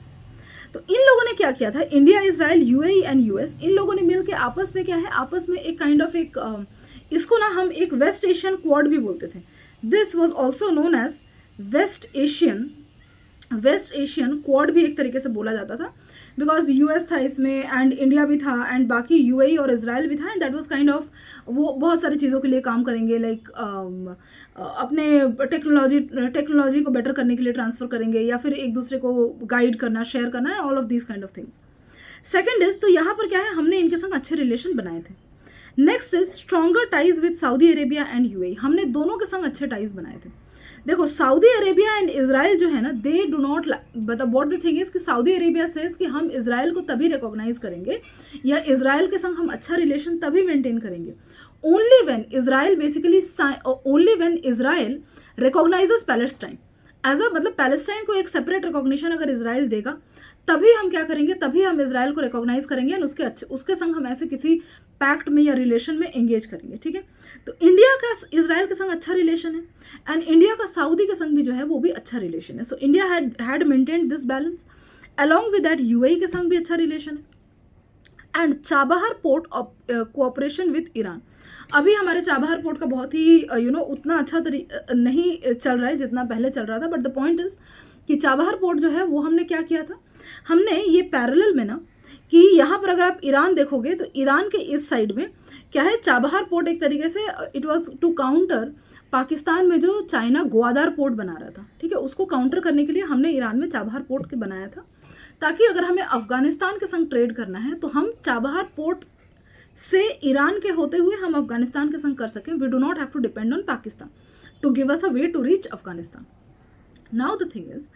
तो इन लोगों ने क्या किया था, India, Israel, UAE and US, इन लोगों ने मिलकर आपस में क्या है, आपस में एक काइंड ऑफ एक इसको ना हम एक वेस्ट एशियन क्वाड भी बोलते थे. This was also known as West Asian quad भी एक तरीके से बोला जाता था, बिकॉज US था इसमें एंड इंडिया भी था एंड बाकी UAE और इजराइल भी था, and that was kind of वो बहुत सारी चीज़ों के लिए काम करेंगे, लाइक अपने टेक्नोलॉजी को बेटर करने के लिए ट्रांसफ़र करेंगे, या फिर एक दूसरे को गाइड करना, शेयर करना, all of these kind of things. Second is, तो यहाँ पर क्या है, हमने इनके संग अच्छे रिलेशन बनाए थे. Next is stronger ties with Saudi Arabia and UAE, हमने दोनों के संग अच्छे टाइज बनाए थे. देखो सऊदी अरेबिया एंड इजराइल जो है ना, दे डू नॉट, मतलब व्हाट द थिंग इज कि सऊदी अरेबिया सेज कि हम इजराइल को तभी रिकॉग्नाइज करेंगे या इजराइल के संग हम अच्छा रिलेशन तभी मेंटेन करेंगे only when Israel recognises Palestine as a, मतलब पैलेस्टाइन को एक सेपरेट रिकॉग्निशन अगर इजराइल देगा तभी हम क्या करेंगे, तभी हम इजराइल को रिकॉग्नाइज करेंगे एंड उसके संग हम ऐसे किसी पैक्ट में या रिलेशन में एंगेज करेंगे. ठीक है, तो इंडिया का इजराइल के संग अच्छा रिलेशन है एंड इंडिया का सऊदी के संग भी जो है वो भी अच्छा रिलेशन है. So India had maintained this balance. Along with that UAE के संग भी अच्छा रिलेशन है. And Chabahar port cooperation with Iran, अभी हमारे चाबहार पोर्ट का बहुत ही उतना अच्छा नहीं चल रहा है जितना पहले चल रहा था, बट द पॉइंट इज कि चाबहार पोर्ट जो है वो हमने क्या किया था, हमने ये पैरेलल में ना कि यहाँ पर अगर आप ईरान देखोगे तो ईरान के इस साइड में क्या है, चाबहार पोर्ट एक तरीके से it was to counter Pakistan में जो चाइना ग्वादार पोर्ट बना रहा था. ठीक है, उसको काउंटर करने के लिए हमने ईरान में चाबहार पोर्ट के बनाया था, ताकि अगर हमें अफगानिस्तान के संग ट्रेड करना है तो हम चाबहार पोर्ट से ईरान के होते हुए हम अफगानिस्तान के संग कर सकें. We do not have to depend on Pakistan. to give us a way to reach Afghanistan. Now the thing is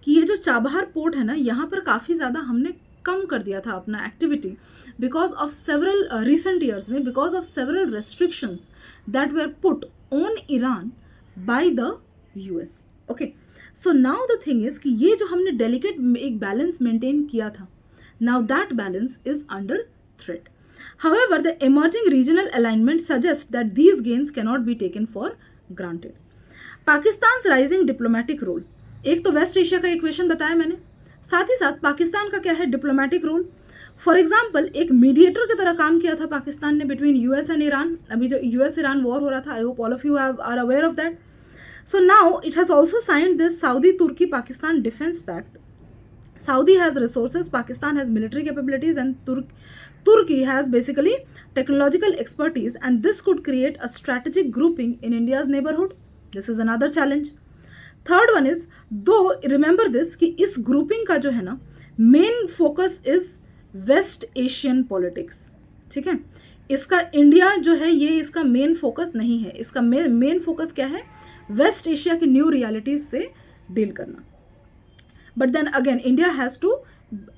कि ये जो चाबहार पोर्ट है ना, यहाँ पर काफ़ी ज़्यादा हमने कम कर दिया था अपना activity because of several recent years में, because of several restrictions that were put on Iran by the US. Okay, so now the thing is कि ये जो हमने डेलिकेट एक बैलेंस मेंटेन किया था, now that balance is under threat. However, the emerging regional alignment suggests that these gains cannot be taken for granted. Pakistan rising diplomatic role, एक तो waste Asia का इक्वेशन बताया मैंने, साथ ही साथ पाकिस्तान का क्या है डिप्लोमेटिक रोल. फॉर एग्जाम्पल एक मीडिएटर की तरह काम किया था पाकिस्तान ने बिटवीन US एंड ईरान. अभी जो US ईरान वॉर हो रहा था, I hope all of you are aware of that. So now it has also signed this Saudi तुर्की Pakistan defence pact. Saudi has resources, Pakistan has military capabilities, and Turkey has basically technological expertise, and this could create a strategic grouping in India's neighborhood. This is another challenge. Third one is, though remember this कि इस grouping का जो है ना main focus is West Asian politics. ठीक है, इसका India जो है ये इसका मेन फोकस नहीं है. इसका मेन फोकस क्या है, वेस्ट एशिया की न्यू रियलिटीज से डील करना. But then again, India has to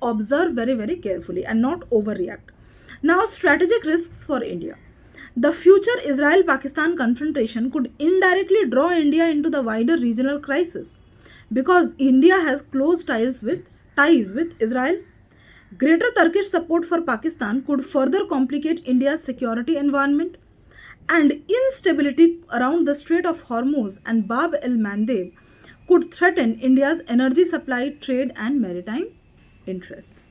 observe very, very carefully and not overreact. Now, strategic risks for India. The future Israel-Pakistan confrontation could indirectly draw India into the wider regional crisis because India has close ties with Israel. Greater Turkish support for Pakistan could further complicate India's security environment, and instability around the Strait of Hormuz and Bab el-Mandeb could threaten India's energy supply, trade and maritime interests.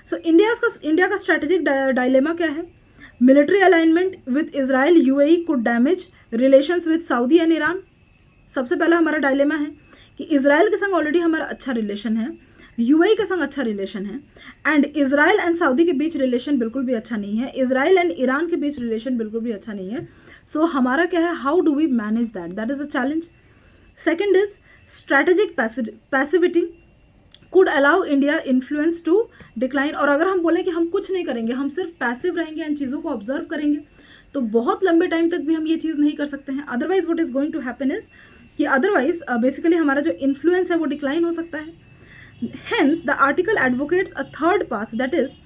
So India का strategic dilemma क्या है? Military alignment with Israel, UAE could damage relations with Saudi and Iran. सबसे पहला हमारा dilemma है कि Israel के संग ऑलरेडी हमारा अच्छा रिलेशन है, UAE के संग अच्छा रिलेशन है, एंड इजराइल एंड सऊदी के बीच रिलेशन बिल्कुल भी अच्छा नहीं है, इजराइल एंड ईरान के बीच रिलेशन बिल्कुल भी अच्छा नहीं है. सो हमारा क्या है, how do we manage that is a challenge. Second is strategic passivity could allow India influence to decline. और अगर हम बोलें कि हम कुछ नहीं करेंगे, हम सिर्फ पैसिव रहेंगे, इन चीज़ों को ऑब्जर्व करेंगे, तो बहुत लंबे टाइम तक भी हम ये चीज़ नहीं कर सकते हैं. Otherwise what is going to happen is कि अदरवाइज बेसिकली हमारा जो इन्फ्लुएंस है वो डिक्लाइन हो सकता है. Hence the article advocates a third path that is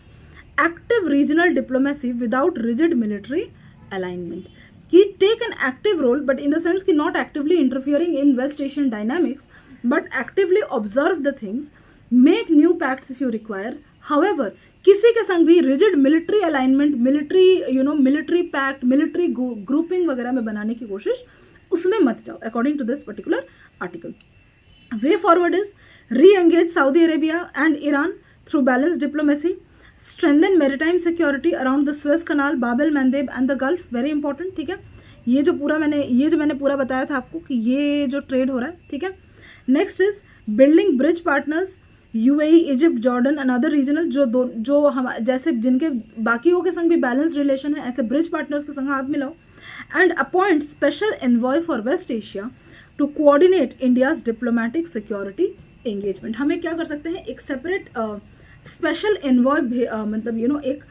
active regional diplomacy without rigid military alignment. कि take an active role, but in the sense कि not actively interfering in West Asian dynamics, but actively observe the things, make new pacts if you require. However, किसी के संग भी rigid military alignment, military pact, military grouping वगैरह में बनाने की कोशिश उसमें मत जाओ, according to this particular article. Way forward is re-engage Saudi Arabia and Iran through balanced diplomacy. Strengthen maritime security around the Suez Canal, Bab el-Mandeb and the Gulf. Very important. ठीक है, ये जो मैंने पूरा बताया था आपको कि ये जो ट्रेड हो रहा है. ठीक है, next is building bridge partners, UAE, Egypt, Jordan and other regional जो हम जैसे जिनके बाकियों के संग भी बैलेंस रिलेशन है, ऐसे ब्रिज पार्टनर्स के संग हाथ मिलाओ. And appoint special envoy for West Asia to coordinate India's diplomatic security engagement. हमें क्या कर सकते हैं, एक सेपरेट स्पेशल एनवॉय मतलब एक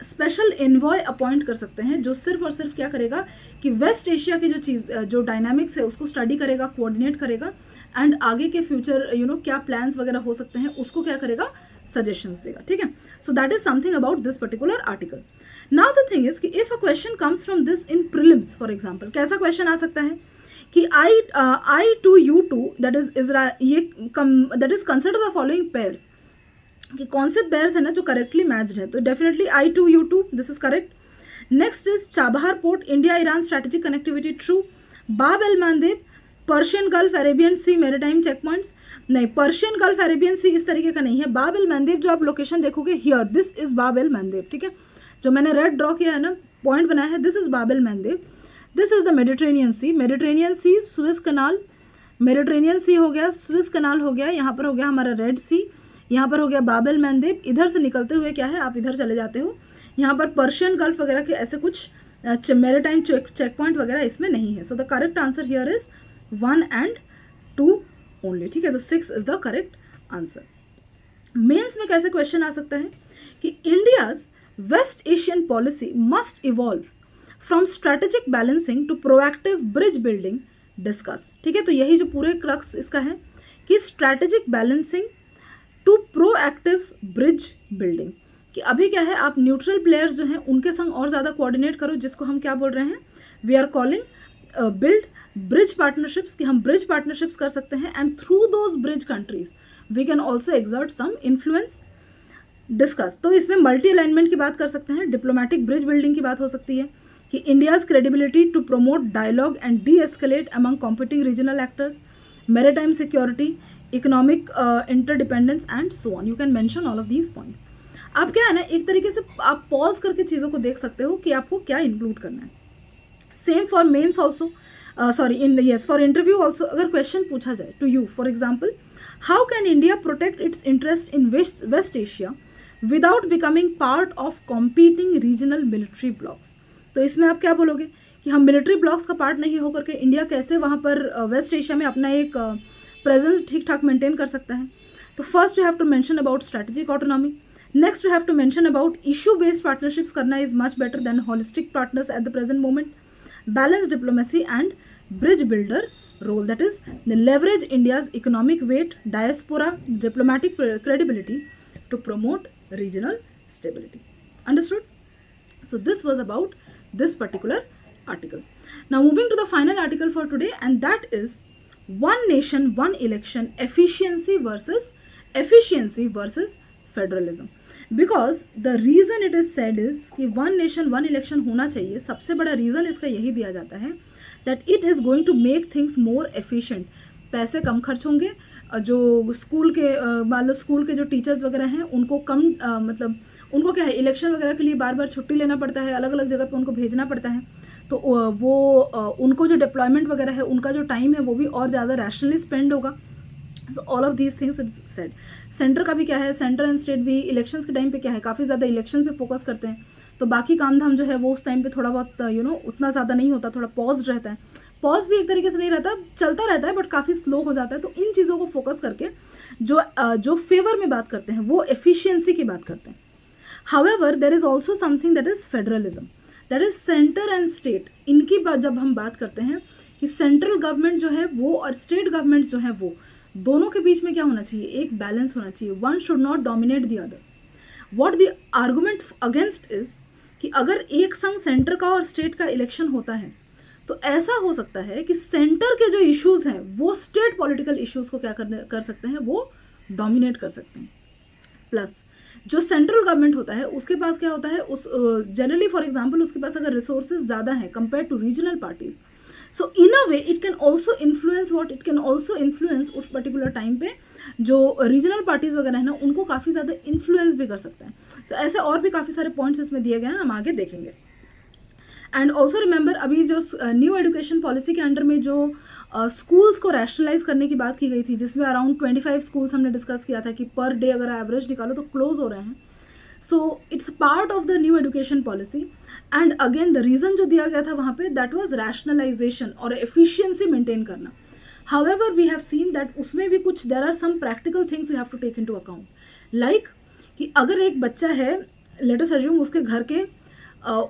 स्पेशल एनवॉय अपॉइंट कर सकते हैं जो सिर्फ और सिर्फ क्या करेगा कि वेस्ट एशिया की जो डायनामिक्स है उसको स्टडी करेगा, कोऑर्डिनेट करेगा, एंड आगे के फ्यूचर क्या प्लान्स वगैरह हो सकते हैं उसको क्या करेगा, सजेशंस देगा. ठीक है, so that is something about this particular article. Now the thing is कि if a question comes from this in prelims, for example कैसा क्वेश्चन आ सकता है कि I to U2 that is that is consider the following pairs, कि कौन से pairs है ना जो करेक्टली मैच्ड है. तो definitely I to U2 this is correct. Next is Chabahar port, India Iran strategic connectivity, true. बाब एल मांदेब, पर्शियन गल्फ, अरेबियन सी, maritime check points, नहीं, पर्शियन गल्फ, अरेबियन सी इस तरीके का नहीं है. बाब एल मांदेब जो आप लोकेशन देखोगे here, this is Bab el मांदेब. ठीक है, जो मैंने रेड ड्रॉ किया है ना, पॉइंट बनाया है, this is Bab el Mandeb. This is the Mediterranean Sea, Suez Canal, Mediterranean Sea हो गया, सुएज कनाल हो गया, यहाँ पर हो गया हमारा रेड सी, यहाँ पर हो गया बाब एल मांदेब. इधर से निकलते हुए क्या है, आप इधर चले जाते हो, यहाँ पर पर्शियन गल्फ वगैरह के ऐसे कुछ मेरीटाइम चेक पॉइंट वगैरह इसमें नहीं है. So the correct answer here is 1 and 2 only. ठीक है, तो 6 is the correct answer. Mains में कैसे क्वेश्चन आ सकता है कि India's West Asian policy must evolve from strategic balancing to proactive bridge building discuss. ठीक है, तो यही जो पूरे क्रक्स इसका है कि strategic balancing to proactive bridge building, कि अभी क्या है आप न्यूट्रल प्लेयर्स जो हैं उनके संग और ज़्यादा कोऑर्डिनेट करो, जिसको हम क्या बोल रहे हैं, we are calling build bridge partnerships, कि हम ब्रिज पार्टनरशिप्स कर सकते हैं and through those bridge countries we can also exert some influence. Discuss, तो इसमें मल्टी अलाइनमेंट की बात कर सकते हैं, डिप्लोमेटिक ब्रिज बिल्डिंग की बात हो सकती है कि India's credibility to promote dialogue and de escalate among competing regional actors, maritime security, economic interdependence and so on. You can mention all of these points. आप क्या है ना, एक तरीके से आप पॉज करके चीज़ों को देख सकते हो कि आपको क्या इंक्लूड करना है। Same for mains also, for interview also, अगर क्वेश्चन पूछा जाए to you for example, how can India protect its interest in West Asia without becoming part of competing regional military blocs, तो इसमें आप क्या बोलोगे कि हम मिलिट्री ब्लॉक्स का पार्ट नहीं होकर के इंडिया कैसे वहाँ पर वेस्ट एशिया में अपना एक प्रेजेंस ठीक ठाक मेंटेन कर सकता है। तो first you have to mention about strategic autonomy, next you have to mention about issue based partnerships करना is much better than holistic partners at the present moment, balance diplomacy and bridge builder role, that is leverage India's economic weight, diaspora, diplomatic credibility to promote regional stability. Understood? So this was about this particular article. Now moving to the final article for today, and that is one nation one election, efficiency versus federalism. Because the reason it is said is कि one nation one election होना चाहिए, सबसे बड़ा reason इसका यही दिया जाता है that it is going to make things more efficient. पैसे कम खर्च होंगे, जो स्कूल के मान लो स्कूल के जो टीचर्स वगैरह हैं उनको कम मतलब उनको क्या है इलेक्शन वगैरह के लिए बार बार छुट्टी लेना पड़ता है, अलग अलग जगह पे उनको भेजना पड़ता है, तो वो उनको जो डिप्लॉयमेंट वगैरह है उनका जो टाइम है वो भी और ज़्यादा रैशनली स्पेंड होगा। So all of these things is said. Centre का भी क्या है, सेंटर एंड स्टेट भी इलेक्शंस के टाइम पे क्या है काफ़ी ज़्यादा इलेक्शन पे फोकस करते हैं, तो बाकी काम धाम जो है वो उस टाइम पे थोड़ा बहुत उतना ज़्यादा नहीं होता, थोड़ा पॉज रहता है। पॉज भी एक तरीके से नहीं रहता, चलता रहता है बट काफ़ी स्लो हो जाता है। तो इन चीज़ों को फोकस करके जो फेवर में बात करते हैं वो एफिशिएंसी की बात करते हैं। However there is also something that is federalism, that is centre and state. इनकी बात जब हम बात करते हैं कि सेंट्रल गवर्नमेंट जो है वो और स्टेट गवर्नमेंट जो है वो दोनों के बीच में क्या होना चाहिए, एक बैलेंस होना चाहिए। One should not dominate the other. What the argument against is कि अगर एक संग सेंटर का और स्टेट का इलेक्शन होता है तो ऐसा हो सकता है कि सेंटर के जो इश्यूज हैं वो स्टेट पॉलिटिकल इश्यूज को क्या कर सकते हैं, वो डोमिनेट कर सकते हैं। प्लस जो सेंट्रल गवर्नमेंट होता है उसके पास क्या होता है, उस जनरली फॉर एग्जांपल उसके पास अगर रिसोर्सेज ज़्यादा हैं compare to regional parties, so in a way it can also influence उस पर्टिकुलर टाइम पे जो रीजनल पार्टीज वगैरह है ना उनको काफ़ी ज़्यादा इन्फ्लुएंस भी कर सकता है। तो ऐसे और भी काफ़ी सारे पॉइंट्स इसमें दिए गए हैं, हम आगे देखेंगे। एंड ऑल्सो रिमेंबर अभी जो न्यू एजुकेशन पॉलिसी के अंडर में जो स्कूल्स को रैशनलाइज करने की बात की गई थी, जिसमें अराउंड 25 स्कूल्स हमने डिस्कस किया था कि पर डे अगर एवरेज निकालो तो क्लोज हो रहे हैं। So it's part of the new education policy and again the reason जो दिया गया था वहाँ पे दैट वाज रैशनलाइजेशन और एफिशिएंसी मेंटेन करना। However we have seen that उसमें भी कुछ there are some practical things you have to take into account, like कि अगर एक बच्चा है, लेट अस अज्यूम उसके घर के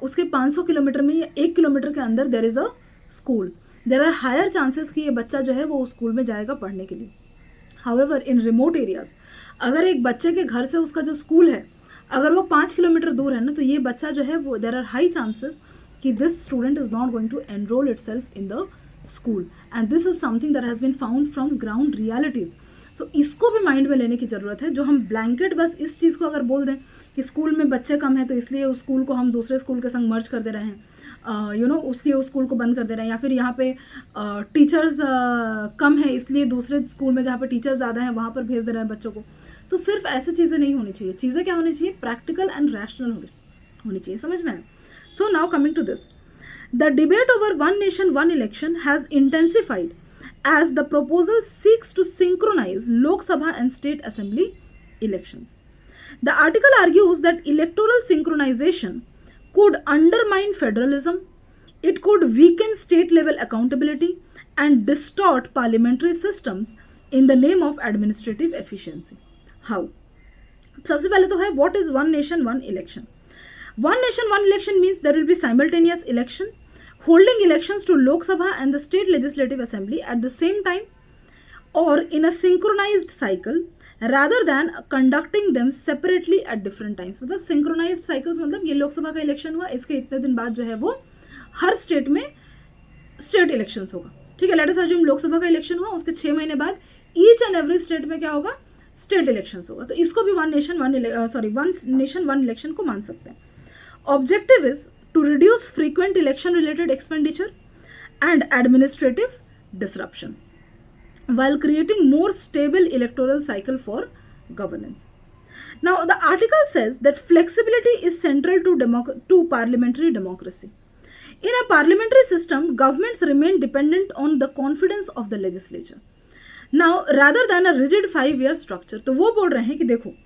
उसके 500 किलोमीटर में या 1 किलोमीटर के अंदर there is a school, there are higher chances कि ये बच्चा जो है वो उस स्कूल में जाएगा पढ़ने के लिए। हाउएवर इन रिमोट एरियाज अगर एक बच्चे के घर से उसका जो स्कूल है अगर वो 5 किलोमीटर दूर है ना, तो ये बच्चा जो है वो देयर आर हाई चांसेस कि this student is not going to enroll itself in the school and this is something that has been found from ground realities. So इसको भी माइंड में लेने की ज़रूरत है। जो हम ब्लैंकेट बस इस चीज़ को अगर बोल दें कि स्कूल में बच्चे कम हैं तो इसलिए उस स्कूल को हम दूसरे स्कूल के संग मर्ज कर दे रहे हैं, उसके उस स्कूल को बंद कर दे रहे हैं, या फिर यहाँ पे टीचर्स कम है इसलिए दूसरे स्कूल में जहाँ पे टीचर्स ज़्यादा हैं वहाँ पर भेज दे रहे हैं बच्चों को, तो सिर्फ ऐसी चीज़ें नहीं होनी चाहिए। चीज़ें क्या होनी चाहिए, प्रैक्टिकल एंड रैशनल होनी चाहिए। समझ में आया? So now coming to this, the debate over one nation one election has intensified as the proposal seeks to synchronize Lok Sabha and state assembly elections. The article argues that electoral synchronization could undermine federalism, it could weaken state level accountability and distort parliamentary systems in the name of administrative efficiency. How? सबसे पहले तो है what is one nation one election. One nation one election means there will be simultaneous election holding elections to Lok Sabha and the state legislative assembly at the same time or in a synchronized cycle rather than conducting them separately at different times. मतलब synchronized cycles मतलब ये लोकसभा का election हुआ, इसके इतने दिन बाद जो है वो हर स्टेट में स्टेट इलेक्शंस होगा, ठीक है. लेट अस अज्यूम लोकसभा का इलेक्शन हुआ, उसके 6 महीने बाद ईच एंड एवरी स्टेट में क्या होगा, स्टेट इलेक्शंस होगा. तो इसको भी वन नेशन वन इलेक्शन को मान सकते हैं. Objective is to reduce frequent election related expenditure and administrative disruption while creating more stable electoral cycle for governance. Now the article says that flexibility is central to parliamentary democracy. In a parliamentary system, governments remain dependent on the confidence of the legislature. Now rather than a rigid 5-year structure, तो वो बोल रहे हैं कि देखो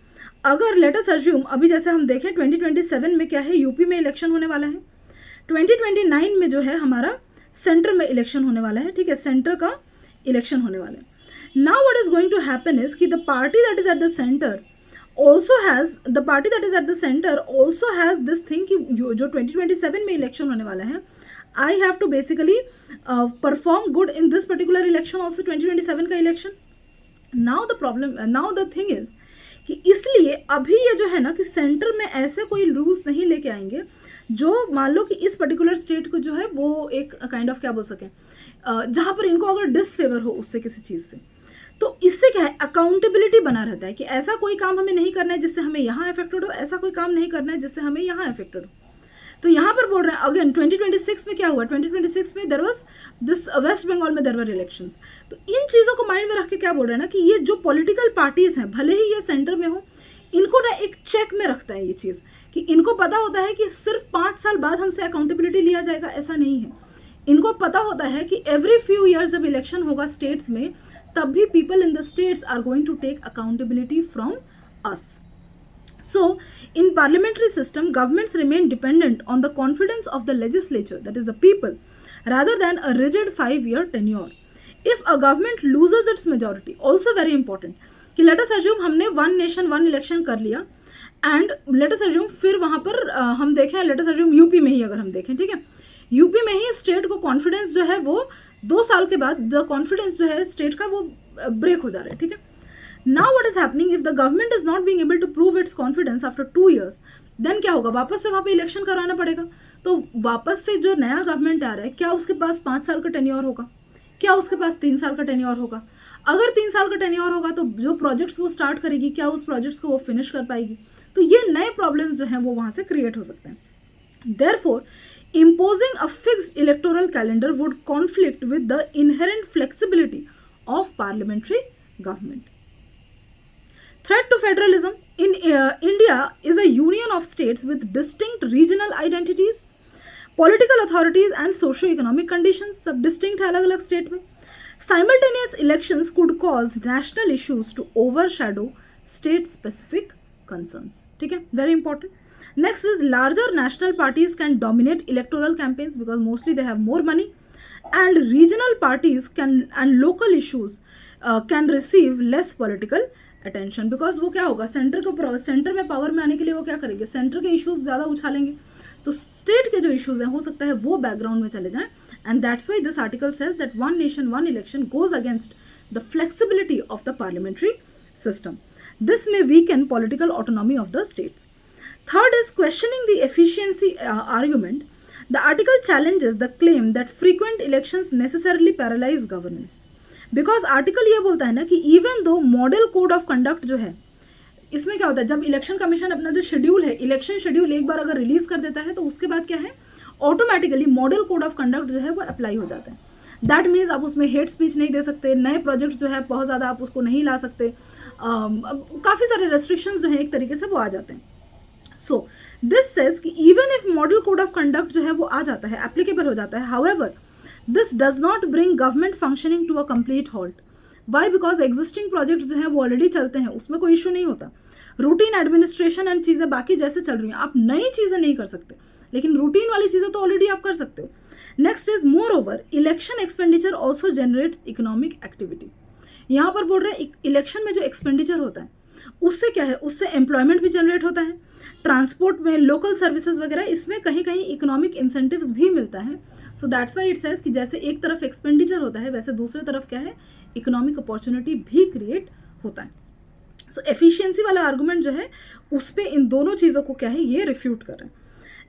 अगर let us assume अभी जैसे हम देखें 2027 में क्या है, यूपी में इलेक्शन होने वाला है, 2029 में जो है हमारा सेंटर में इलेक्शन होने वाला है, ठीक है, सेंटर का इलेक्शन होने वाला है. Now what is going to happen is कि the party that is at the centre also has this thing कि जो 2027 में इलेक्शन होने वाला है, I have to basically perform good in this particular election also, 2027 का election. Now the thing is कि इसलिए अभी ये जो है ना कि सेंटर में ऐसे कोई रूल्स नहीं लेके आएंगे जो मान लो कि इस पर्टिकुलर स्टेट को जो है वो एक काइंड ऑफ क्या बोल सकें, जहाँ पर इनको अगर डिसफेवर हो उससे किसी चीज़ से, तो इससे क्या है, अकाउंटेबिलिटी बना रहता है कि ऐसा कोई काम हमें नहीं करना है जिससे हमें यहाँ अफेक्टेड हो, ऐसा कोई काम नहीं करना है जिससे हमें यहाँ अफेक्टेड हो. तो यहाँ पर बोल रहे हैं अगेन 2026 में क्या हुआ, 2026 में there was this West Bengal में देयर वर इलेक्शंस. तो इन चीज़ों को माइंड में रख के क्या बोल रहे हैं ना कि ये जो पॉलिटिकल पार्टीज हैं भले ही ये सेंटर में हो, इनको ना एक चेक में रखता है ये चीज़ कि इनको पता होता है कि सिर्फ 5 साल बाद हमसे अकाउंटेबिलिटी लिया जाएगा, ऐसा नहीं है. इनको पता होता है कि एवरी फ्यू ईयर्स जब इलेक्शन होगा स्टेट्स में, तब भी people in the states are going to take accountability from us. So, in parliamentary system, governments remain dependent on the confidence of the legislature, that is the people, rather than a rigid 5-year tenure. If a government loses its majority, also very important, कि let us assume हमने one nation one election कर लिया, and let us assume फिर वहाँ पर हम देखें, let us assume UP में ही अगर हम देखें, ठीक है, यूपी में ही स्टेट को कॉन्फिडेंस जो है वो 2 साल के बाद द कॉन्फिडेंस जो है स्टेट का वो ब्रेक हो जा रहा है, ठीक है. Now what is happening if the government is not being able to prove its confidence after 2 years, then क्या होगा, वापस से वहाँ पे इलेक्शन कराना पड़ेगा. तो वापस से जो नया गवर्नमेंट आ रहा है, क्या उसके पास 5 साल का टेन्योर होगा, क्या उसके पास 3 साल का टेन्योर होगा. अगर 3 साल का टेन्योर होगा तो जो प्रोजेक्ट्स वो स्टार्ट करेगी, क्या उस प्रोजेक्ट्स को वो फिनिश कर पाएगी. तो ये नए प्रॉब्लम्स जो हैं वो वहाँ से क्रिएट हो सकते हैं. Therefore, imposing a fixed electoral calendar would conflict with the inherent flexibility of parliamentary government. Threat to federalism. In India is a union of states with distinct regional identities, political authorities and socio-economic conditions. सब distinct है अलग अलग state में. Simultaneous elections could cause national issues to overshadow state specific concerns. ठीक है, very important. Next is larger national parties can dominate electoral campaigns because mostly they have more money, and regional parties can and local issues can receive less political attention, because वो क्या होगा, centre में power में आने के लिए वो क्या करेंगे, सेंटर के इश्यूज ज़्यादा उछालेंगे, तो स्टेट के जो इश्यूज हैं हो सकता है वो बैकग्राउंड में चले जाएं. And that's why this article says that one nation one election goes against the flexibility of the parliamentary system. This may weaken political autonomy of the states. Third is questioning the efficiency argument. The article challenges the claim that frequent elections necessarily paralyse governance. Because article ये बोलता है ना कि even though model code of conduct जो है, इसमें क्या होता है, जब इलेक्शन कमीशन अपना जो शेड्यूल है, इलेक्शन शेड्यूल एक बार अगर रिलीज कर देता है तो उसके बाद क्या है, automatically model code of conduct जो है वो अप्लाई हो जाता है. दैट मीन्स आप उसमें हेट स्पीच नहीं दे सकते, नए प्रोजेक्ट्स जो है बहुत ज़्यादा आप उसको नहीं ला सकते, काफ़ी सारे रेस्ट्रिक्शंस जो है एक तरीके से वो आ जाते हैं. सो दिस सेज कि even if model code of conduct जो है वो आ जाता है, एप्लीकेबल हो जाता है, however this does not bring government functioning to a complete halt. Why? Because existing projects जो हैं वो ऑलरेडी चलते हैं, उसमें कोई इशू नहीं होता. रूटीन एडमिनिस्ट्रेशन एंड चीज़ें बाकी जैसे चल रही हैं, आप नई चीज़ें नहीं कर सकते, लेकिन रूटीन वाली चीज़ें तो ऑलरेडी आप कर सकते हो. Next is more over election expenditure also generates economic activity. यहाँ पर बोल रहे हैं इलेक्शन में जो एक्सपेंडिचर होता है उससे क्या है, उससे एम्प्लॉयमेंट भी जनरेट होता है, ट्रांसपोर्ट में, लोकल सर्विसेज वगैरह, इसमें कहीं कहीं इकोनॉमिक इंसेंटिव्स भी मिलता है. सो दैट्स वाई इट सेज कि जैसे एक तरफ एक्सपेंडिचर होता है वैसे दूसरी तरफ क्या है, इकोनॉमिक अपॉर्चुनिटी भी क्रिएट होता है. सो एफिशिएंसी वाला आर्गूमेंट जो है उस पर इन दोनों चीज़ों को क्या है, ये रिफ्यूट कर रहे हैं.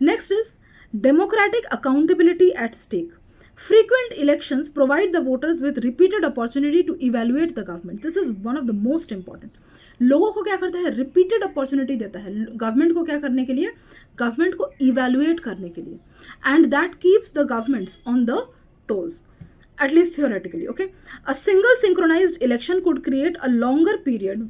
Next is democratic accountability at stake. Frequent elections provide the voters with repeated opportunity to evaluate the government. This is one of the most important. लोगों को क्या करता है, रिपीटेड अपॉर्चुनिटी देता है गवर्नमेंट को क्या करने के लिए, गवर्नमेंट को इवेल्युएट करने के लिए. And that keeps the governments on the toes, at least theoretically. Okay, a single synchronised election could create a longer period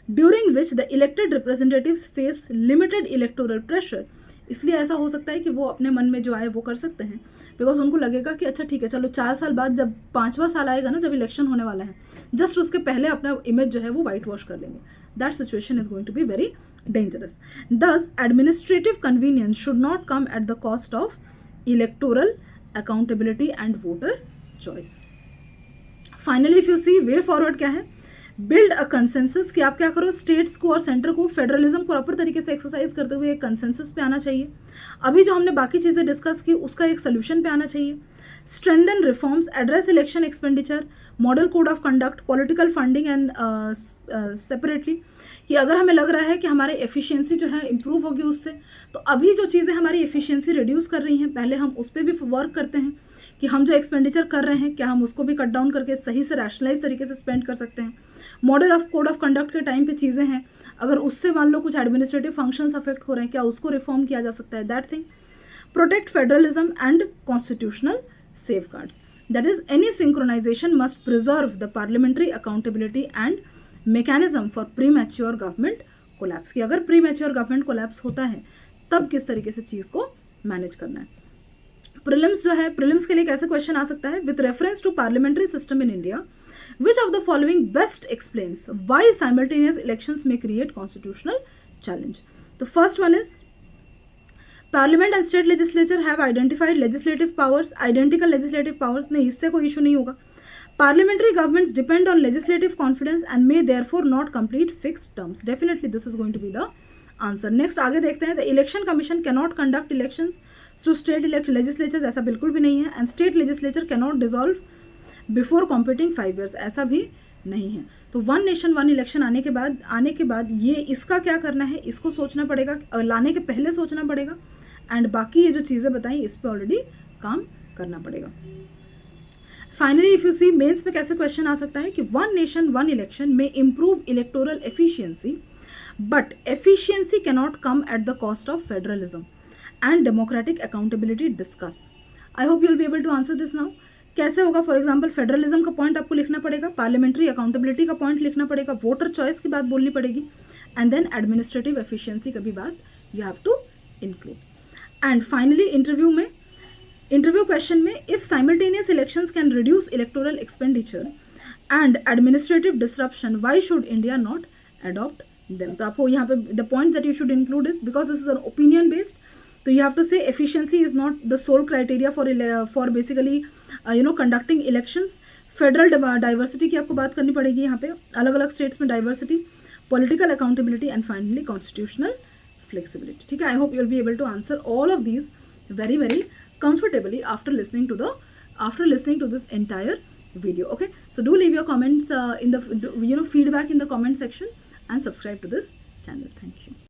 during which the elected representatives face limited electoral pressure. इसलिए ऐसा हो सकता है कि वो अपने मन में जो आए वो कर सकते हैं, बिकॉज उनको लगेगा कि अच्छा ठीक है, चलो 4 साल बाद जब 5वां साल आएगा ना, जब इलेक्शन होने वाला है, जस्ट उसके पहले अपना इमेज जो है वो वाइट वॉश कर लेंगे. That situation is going to be very dangerous. Thus administrative convenience should not come at the cost of electoral accountability and voter choice. Finally if you see way forward क्या है, build a consensus, कि आप क्या करो, states को और centre को federalism proper तरीके से एक्सरसाइज करते हुए एक कंसेंसस पे आना चाहिए. अभी जो हमने बाकी चीज़ें डिस्कस की उसका एक सोल्यूशन पे आना चाहिए. Strengthen reforms, address election expenditure, model code of conduct, political funding and separately, कि अगर हमें लग रहा है कि हमारे एफिशिएंसी जो है इंप्रूव होगी उससे, तो अभी जो चीज़ें हमारी एफिशिएंसी रिड्यूस कर रही हैं पहले हम उस पर भी वर्क करते हैं कि हम जो एक्सपेंडिचर कर रहे हैं क्या हम उसको भी कट डाउन करके सही से रैशनलाइज तरीके से स्पेंड कर सकते हैं. Model of code of conduct के टाइम पे चीज़ें हैं, अगर उससे मान लो कुछ एडमिनिस्ट्रेटिव फंक्शंस अफेक्ट हो रहे हैं, क्या उसको रिफॉर्म किया जा सकता है, that thing. Protect federalism and constitutional safeguards, that is any synchronisation must preserve the parliamentary accountability and mechanism for premature government collapse, कि अगर प्री मैच्योर गवर्नमेंट कोलैप्स होता है तब किस तरीके से चीज़ को मैनेज करना है. प्रीलिम्स जो है, प्रीलिम्स के लिए कैसे क्वेश्चन आ सकता है, with reference to parliamentary system in India, which of the following best explains why simultaneous elections may create constitutional challenge. The first one is parliament and state legislature have identified legislative powers, identical legislative powers. नहीं, इससे कोई issue नहीं होगा. Parliamentary governments depend on legislative confidence and may therefore not complete fixed terms. Definitely this is going to be the answer. Next आगे देखते हैं, the election commission cannot conduct elections to state legislatures, ऐसा बिल्कुल भी नहीं है. And state legislature cannot dissolve before competing 5 years, ऐसा भी नहीं है. तो 1 नेशन 1 इलेक्शन आने के बाद ये इसका क्या करना है, इसको सोचना पड़ेगा, लाने के पहले सोचना पड़ेगा. एंड बाकी ये जो चीज़ें बताई इस पर ऑलरेडी काम करना पड़ेगा. Finally if you see mains में कैसे क्वेश्चन आ सकता है कि 1 नेशन 1 इलेक्शन में improve electoral efficiency, but efficiency cannot come at the cost of federalism and democratic accountability. Discuss. I hope you will be able to answer this now. कैसे होगा, for example federalism का point आपको लिखना पड़ेगा, parliamentary accountability का point लिखना पड़ेगा, voter choice की बात बोलनी पड़ेगी, एंड देन एडमिनिस्ट्रेटिव एफिशिएंसी का भी बात you have to include. And finally interview question में, if simultaneous elections can reduce electoral expenditure and administrative disruption, why should India not adopt them. तो आपको यहाँ पे the point that you should include is, because this is an opinion based, तो you have to say efficiency is not the sole criteria for basically conducting elections. Federal diversity की आपको बात करनी पड़ेगी यहाँ पे, अलग अलग स्टेट्स में diversity, political accountability and finally constitutional flexibility. ठीक है, I hope you will be able to answer all of these very very comfortably after listening to this entire video. Okay, so do leave your comments in the feedback in the comment section and subscribe to this channel. Thank you.